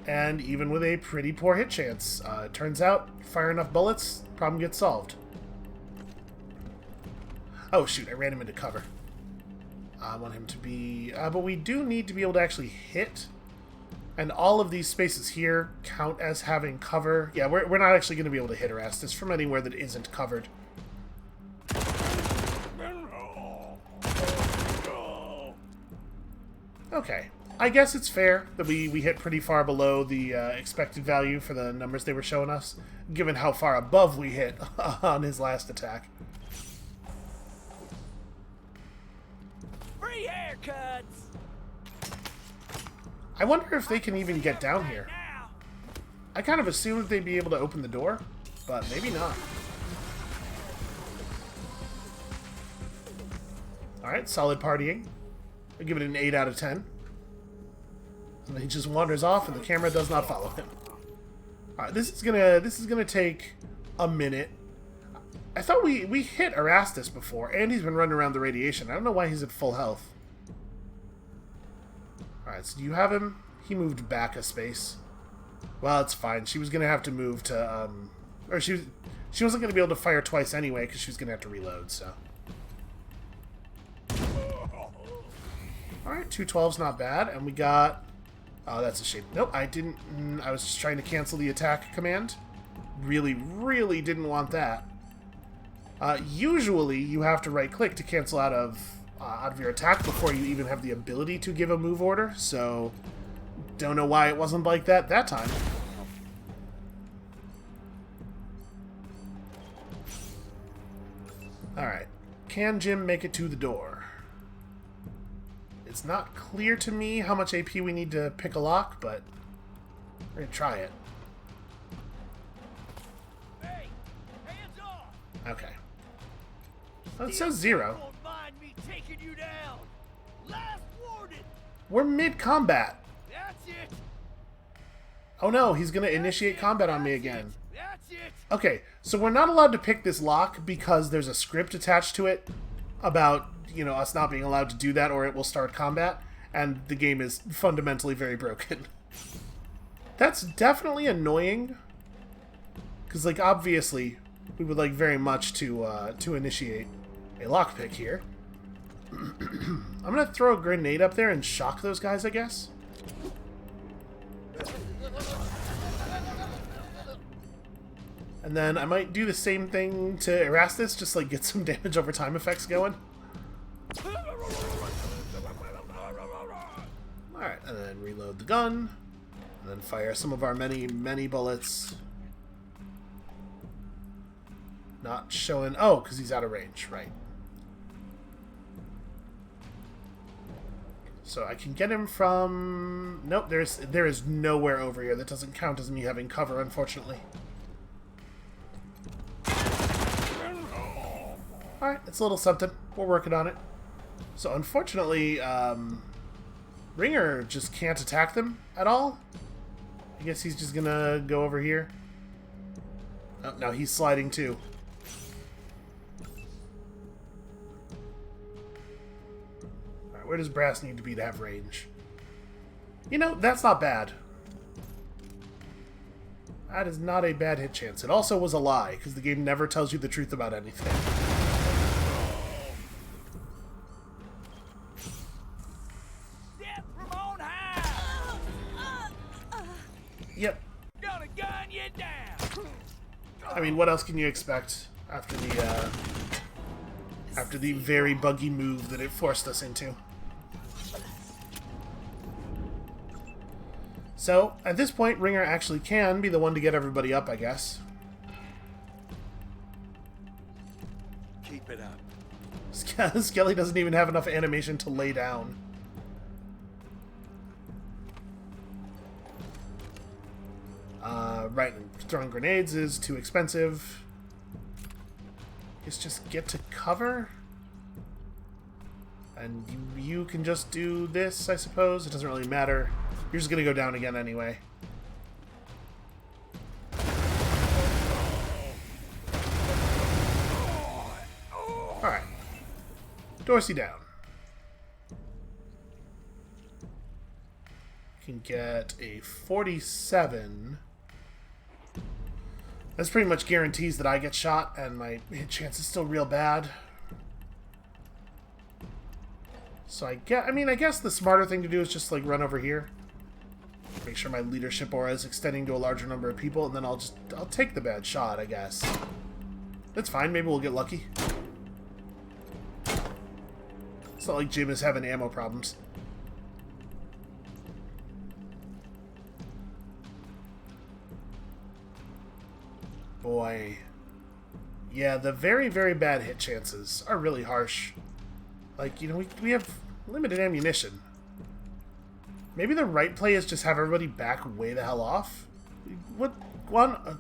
And even with a pretty poor hit chance, it turns out, fire enough bullets, problem gets solved. Oh, shoot, I ran him into cover. I want him to be... but we do need to be able to actually hit. And all of these spaces here count as having cover. Yeah, we're not actually going to be able to hit Erastus from anywhere that isn't covered. Okay. I guess it's fair that we hit pretty far below the expected value for the numbers they were showing us, given how far above we hit on his last attack. Free haircuts. I wonder if they can even get down here. I kind of assumed they'd be able to open the door, but maybe not. Alright, solid partying. I'll give it an 8 out of 10. And then he just wanders off and the camera does not follow him. Alright, this is gonna take a minute. I thought we hit Erastus before, and he's been running around the radiation. I don't know why he's at full health. Alright, so do you have him? He moved back a space. Well, it's fine. She was gonna have to move to, or she wasn't gonna be able to fire twice anyway, because she was gonna have to reload, so. Alright, 212's not bad, and we got... Oh, that's a shame. Nope, I didn't... I was just trying to cancel the attack command. Really, really didn't want that. Usually, you have to right-click to cancel out of your attack before you even have the ability to give a move order, so... Don't know why it wasn't like that time. Alright. Can Jim make it to the door? It's not clear to me how much AP we need to pick a lock, but we're gonna try it. Hey, hands off. Okay. Well, it says 0. Won't mind me taking you down. Last warning. We're mid-combat. That's it. Oh no, he's gonna initiate combat on me again. That's it. Okay, so we're not allowed to pick this lock because there's a script attached to it about, you know, us not being allowed to do that or it will start combat, and the game is fundamentally very broken. That's definitely annoying, because, like, obviously, we would like very much to initiate a lockpick here. I'm gonna throw a grenade up there and shock those guys, I guess. And then I might do the same thing to Erastus, just like get some damage over time effects going. Alright, and then reload the gun. And then fire some of our many, many bullets. Not showing... Oh, because he's out of range, right. So I can get him from... Nope, there is nowhere over here. That doesn't count as me having cover, unfortunately. Alright, it's a little something. We're working on it. So unfortunately, Ringer just can't attack them at all. I guess he's just gonna go over here. Oh, no, he's sliding too. Alright, where does Brass need to be to have range? You know, that's not bad. That is not a bad hit chance. It also was a lie, because the game never tells you the truth about anything. Death from on high. Yep. Gonna gun you down. I mean, what else can you expect after the very buggy move that it forced us into? So, at this point, Ringer actually can be the one to get everybody up, I guess. Keep it up. Skelly doesn't even have enough animation to lay down. Right, throwing grenades is too expensive. Just get to cover. And you can just do this, I suppose. It doesn't really matter. You're just gonna go down again anyway. Alright. Dorsey down. Can get a 47. That's pretty much guarantees that I get shot, and my hit chance is still real bad. So I guess the smarter thing to do is just, like, run over here. Make sure my leadership aura is extending to a larger number of people, and then I'll take the bad shot, I guess. That's fine, maybe we'll get lucky. It's not like Jim is having ammo problems. Boy. Yeah, the very, very bad hit chances are really harsh. Like, you know, we have limited ammunition. Maybe the right play is just have everybody back way the hell off. What?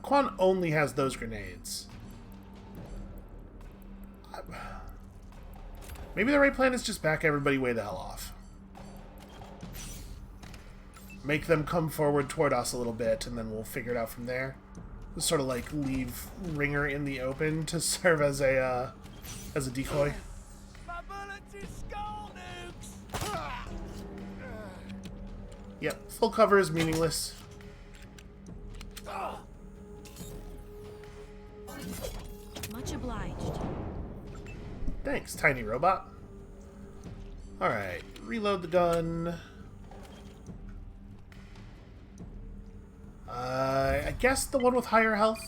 Quan only has those grenades. Maybe the right plan is just back everybody way the hell off. Make them come forward toward us a little bit, and then we'll figure it out from there. Just sort of like leave Ringer in the open to serve as a decoy. My bullets is skull nukes! Yep, full cover is meaningless. Much obliged. Thanks, tiny robot. Alright, reload the gun. I guess the one with higher health?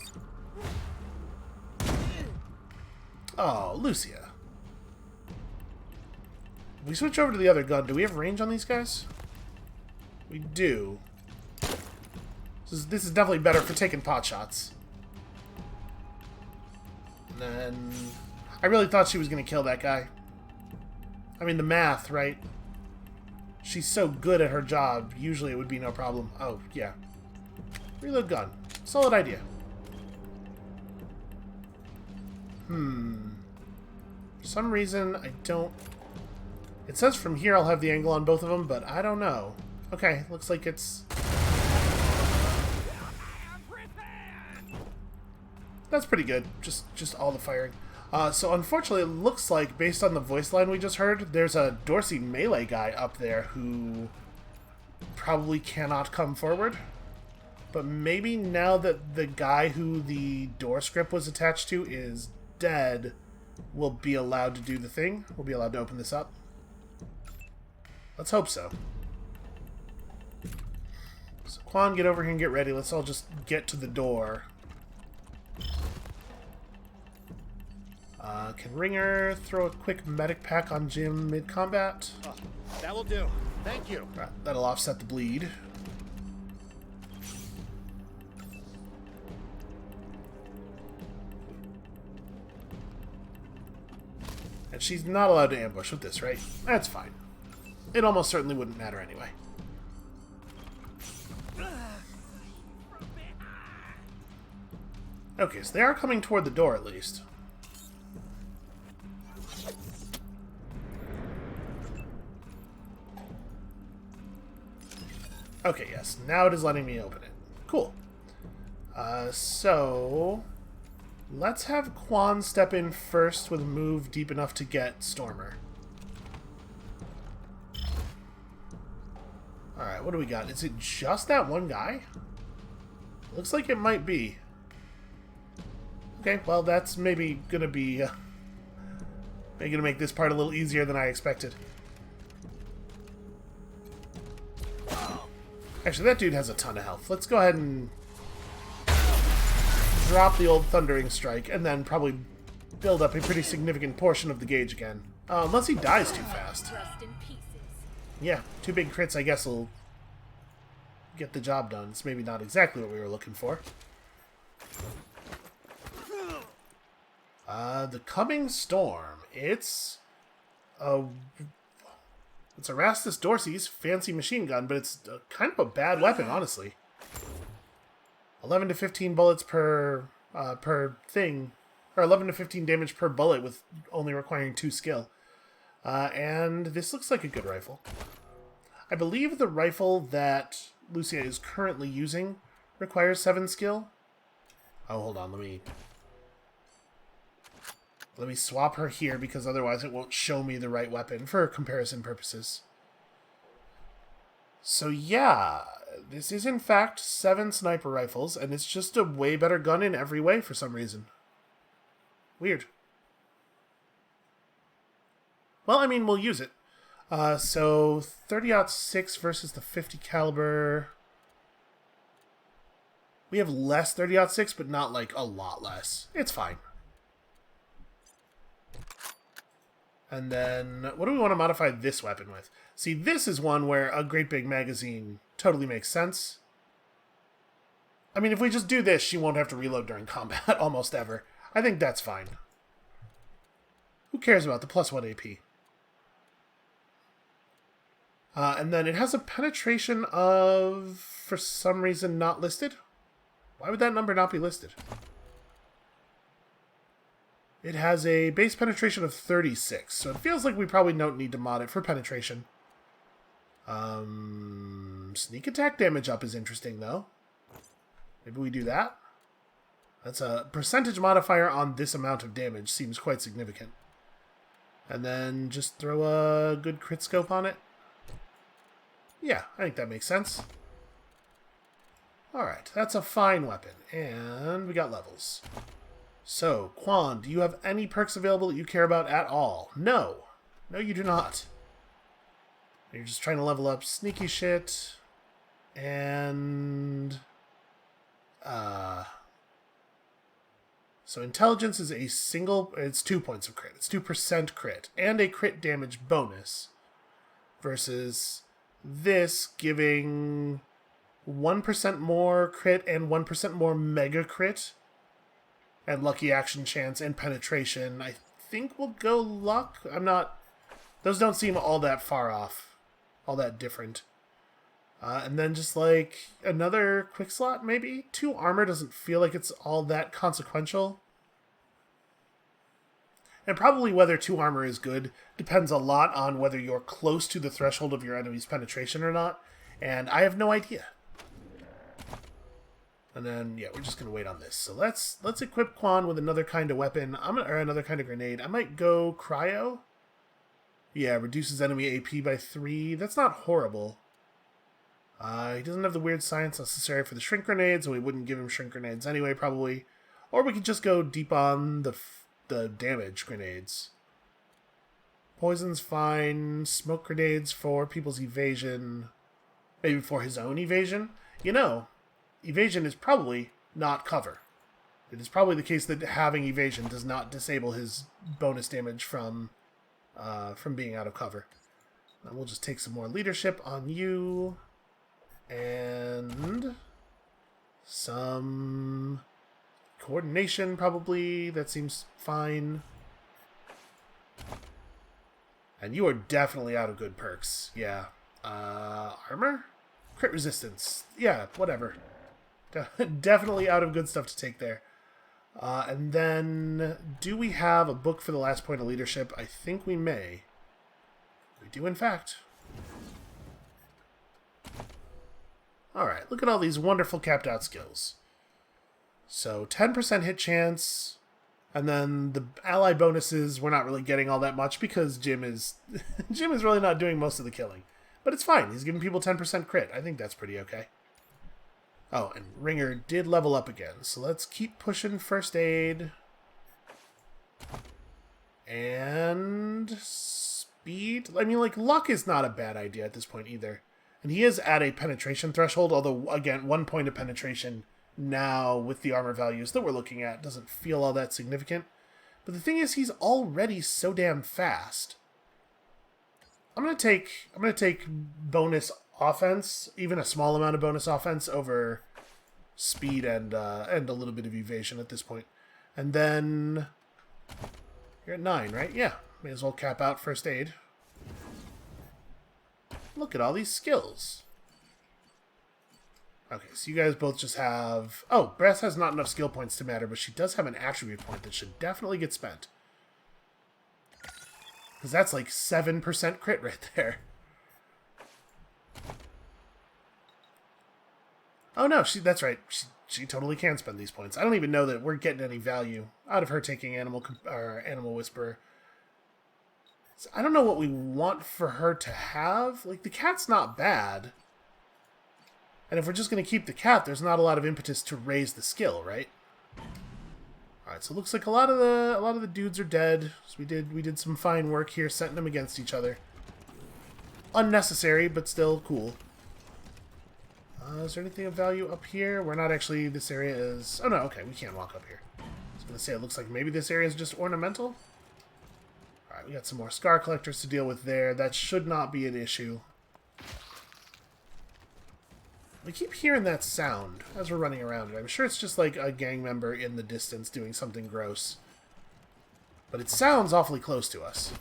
Oh, Lucia. If we switch over to the other gun, do we have range on these guys? We do. This is definitely better for taking pot shots. And then... I really thought she was going to kill that guy. I mean, the math, right? She's so good at her job, usually it would be no problem. Oh, yeah. Reload gun. Solid idea. For some reason, I don't... It says from here I'll have the angle on both of them, but I don't know. Okay, looks like it's... That's pretty good. Just all the firing. So unfortunately, it looks like, based on the voice line we just heard, there's a Dorsey melee guy up there who probably cannot come forward. But maybe now that the guy who the door script was attached to is dead, we'll be allowed to do the thing. We'll be allowed to open this up. Let's hope so. So Quan, get over here and get ready. Let's all just get to the door. Can Ringer throw a quick medic pack on Jim mid-combat? Oh, that will do. Thank you. Right, that'll offset the bleed. And she's not allowed to ambush with this, right? That's fine. It almost certainly wouldn't matter anyway. Okay, so they are coming toward the door at least. Okay, yes. Now it is letting me open it. Cool. So... Let's have Quan step in first with a move deep enough to get Stormer. Alright, what do we got? Is it just that one guy? Looks like it might be. Okay, well, that's maybe gonna be... maybe gonna make this part a little easier than I expected. Actually, that dude has a ton of health. Let's go ahead and drop the old Thundering Strike, and then probably build up a pretty significant portion of the gauge again. Unless he dies too fast. Rest in pieces. Yeah, 2 big crits, I guess, will get the job done. It's maybe not exactly what we were looking for. The Coming Storm. It's Erastus Dorsey's fancy machine gun, but it's kind of a bad weapon, honestly. 11 to 15 bullets per thing, or 11 to 15 damage per bullet with only requiring 2 skill. And this looks like a good rifle. I believe the rifle that Lucia is currently using requires 7 skill. Oh, hold on, let me swap her here, because otherwise it won't show me the right weapon for comparison purposes. So yeah, this is in fact 7 sniper rifles, and it's just a way better gun in every way for some reason. Weird. Well, I mean, we'll use it. So 30-06 versus the 50 caliber. We have less 30-06, but not like a lot less. It's fine. And then, what do we want to modify this weapon with? See, this is one where a great big magazine totally makes sense. I mean, if we just do this, she won't have to reload during combat almost ever. I think that's fine. Who cares about the +1 AP? And then it has a penetration of, for some reason, not listed. Why would that number not be listed? It has a base penetration of 36, so it feels like we probably don't need to mod it for penetration. Sneak attack damage up is interesting, though. Maybe we do that? That's a percentage modifier on this amount of damage. Seems quite significant. And then just throw a good crit scope on it. Yeah, I think that makes sense. Alright, that's a fine weapon. And we got levels. So, Quan, do you have any perks available that you care about at all? No. No, you do not. You're just trying to level up sneaky shit. And... So intelligence is a single... It's 2 points of crit. It's 2% crit. And a crit damage bonus. Versus this giving 1% more crit and 1% more mega crit. And lucky action chance and penetration. I think we'll go luck. I'm not... Those don't seem all that far off. All that different. And then just like another quick slot, maybe? 2 armor doesn't feel like it's all that consequential. And probably whether 2 armor is good depends a lot on whether you're close to the threshold of your enemy's penetration or not. And I have no idea. And then, yeah, we're just going to wait on this. So let's equip Quan with another kind of weapon. Or another kind of grenade. I might go Cryo. Yeah, reduces enemy AP by 3. That's not horrible. He doesn't have the weird science necessary for the shrink grenades, so we wouldn't give him shrink grenades anyway, probably. Or we could just go deep on the damage grenades. Poison's fine. Smoke grenades for people's evasion. Maybe for his own evasion. You know, evasion is probably not cover. It is probably the case that having evasion does not disable his bonus damage from being out of cover. And we'll just take some more leadership on you. And some coordination, probably. That seems fine. And you are definitely out of good perks. Yeah. Armor? Crit resistance. Yeah, whatever. Definitely out of good stuff to take there. And then, do we have a book for the last point of leadership? I think we may. We do, in fact. Alright, look at all these wonderful capped out skills. So, 10% hit chance, and then the ally bonuses, we're not really getting all that much because Jim is Jim is really not doing most of the killing. But it's fine, he's giving people 10% crit. I think that's pretty okay. Oh, and Ringer did level up again, so let's keep pushing first aid. And speed. I mean, like, luck is not a bad idea at this point either. And he is at a penetration threshold, although, again, 1 point of penetration now with the armor values that we're looking at doesn't feel all that significant. But the thing is, he's already so damn fast. I'm gonna take bonus offense, even a small amount of bonus offense over speed and a little bit of evasion at this point. And then you're at 9, right? Yeah, may as well cap out first aid. Look at all these skills. Okay, so you guys both just have... Oh, Breath has not enough skill points to matter, but she does have an attribute point that should definitely get spent. Because that's like 7% crit right there. Oh no, that's right. She totally can spend these points. I don't even know that we're getting any value out of her taking Animal Whisperer. So I don't know what we want for her to have. Like, the cat's not bad. And if we're just going to keep the cat, there's not a lot of impetus to raise the skill, right? Alright, so it looks like a lot of the dudes are dead. So we did some fine work here, setting them against each other. unnecessary, but still cool. Is there anything of value up here? We're not actually... This area is... Oh, no, okay, we can't walk up here. I was going to say, it looks like maybe this area is just ornamental. Alright, we got some more scar collectors to deal with there. That should not be an issue. We keep hearing that sound as we're running around it. I'm sure it's just like a gang member in the distance doing something gross. But it sounds awfully close to us.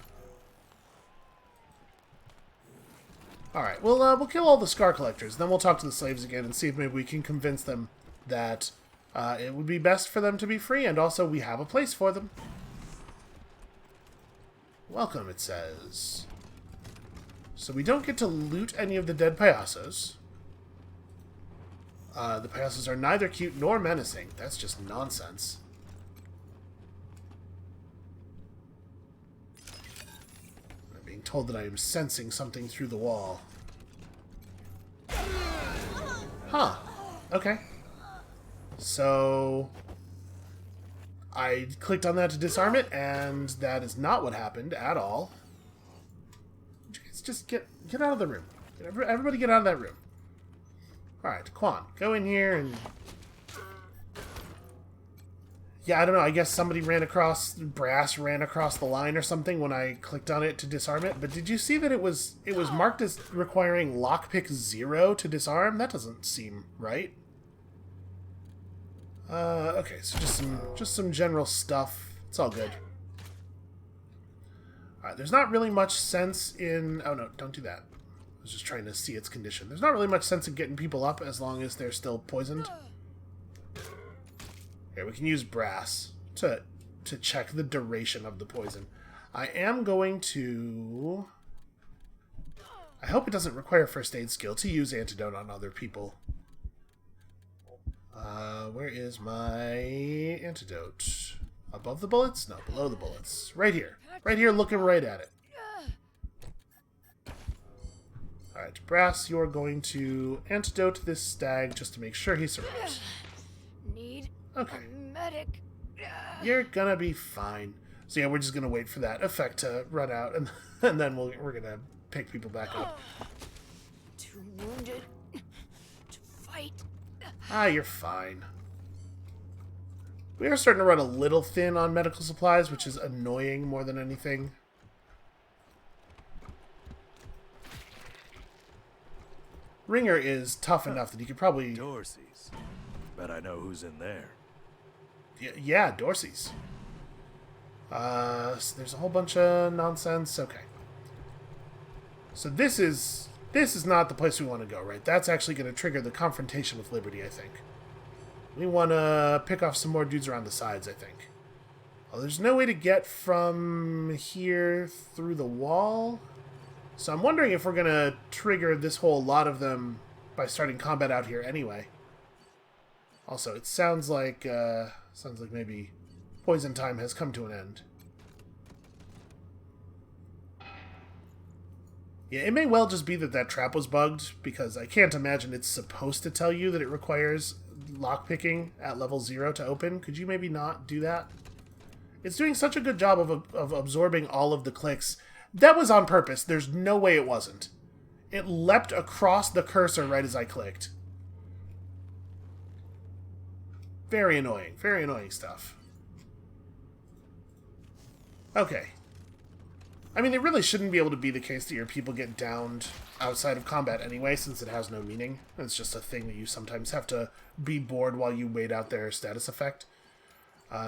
Alright, we'll kill all the scar collectors. Then we'll talk to the slaves again and see if maybe we can convince them that it would be best for them to be free, and also we have a place for them. Welcome, it says. So we don't get to loot any of the dead payasos. The payasos are neither cute nor menacing. That's just nonsense. I'm being told that I am sensing something through the wall. Huh. Okay. So... I clicked on that to disarm it, and that is not what happened at all. Just get out of the room. Everybody get out of that room. Alright, Quan, go in here and... Yeah, I don't know, I guess somebody brass ran across the line or something when I clicked on it to disarm it, but did you see that it was marked as requiring lockpick 0 to disarm? That doesn't seem right. Okay, so just some general stuff. It's all good. Alright, there's not really much sense in... Oh no, don't do that. I was just trying to see its condition. There's not really much sense in getting people up as long as they're still poisoned. Here, we can use brass to check the duration of the poison. I am going to... I hope it doesn't require first aid skill to use antidote on other people. Where is my antidote? Above the bullets? No, below the bullets. Right here. Right here, looking right at it. Alright, Brass, you're going to antidote this stag just to make sure he survives. Need Okay. a medic. You're gonna be fine. So yeah, we're just gonna wait for that effect to run out, and then we're gonna pick people back up. Too wounded to fight. Ah, you're fine. We are starting to run a little thin on medical supplies, which is annoying more than anything. Ringer is tough enough that he could probably... Dorsey's. Bet I know who's in there. Yeah, Dorsey's. So there's a whole bunch of nonsense. Okay. So this is not the place we want to go, right? That's actually going to trigger the confrontation with Liberty, I think. We want to pick off some more dudes around the sides, I think. Oh, there's no way to get from here through the wall. So I'm wondering if we're going to trigger this whole lot of them by starting combat out here anyway. Also, it sounds like maybe poison time has come to an end. Yeah, it may well just be that trap was bugged, because I can't imagine it's supposed to tell you that it requires lockpicking at level 0 to open. Could you maybe not do that? It's doing such a good job of absorbing all of the clicks. That was on purpose. There's no way it wasn't. It leapt across the cursor right as I clicked. Very annoying stuff. Okay. I mean, it really shouldn't be able to be the case that your people get downed outside of combat anyway, since it has no meaning. It's just a thing that you sometimes have to be bored while you wait out their status effect.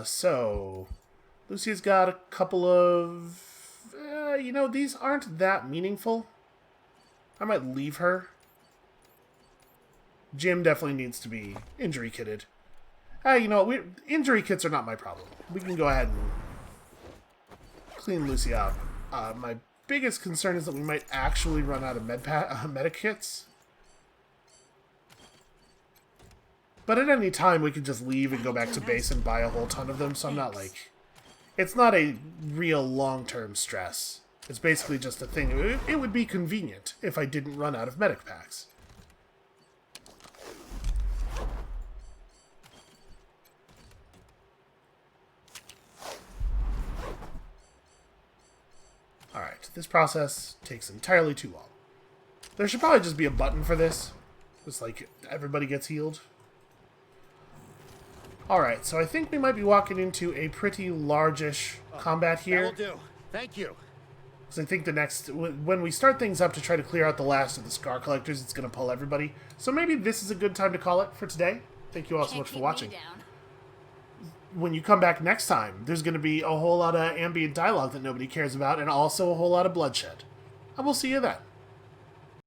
So, Lucy's got a couple of... these aren't that meaningful. I might leave her. Jim definitely needs to be injury kitted. Injury kits are not my problem. We can go ahead and clean Lucy out. My biggest concern is that we might actually run out of medic kits. But at any time, we could just leave and go back to base and buy a whole ton of them, so I'm not like... It's not a real long-term stress. It's basically just a thing. It would be convenient if I didn't run out of medic packs. Alright, this process takes entirely too long. There should probably just be a button for this. Just like everybody gets healed. Alright, so I think we might be walking into a pretty largish combat here. That will do. Thank you. Because I think the next... When we start things up to try to clear out the last of the Scar Collectors, it's going to pull everybody. So maybe this is a good time to call it for today. Thank you all so much for watching. When you come back next time, there's going to be a whole lot of ambient dialogue that nobody cares about, and also a whole lot of bloodshed. I will see you then.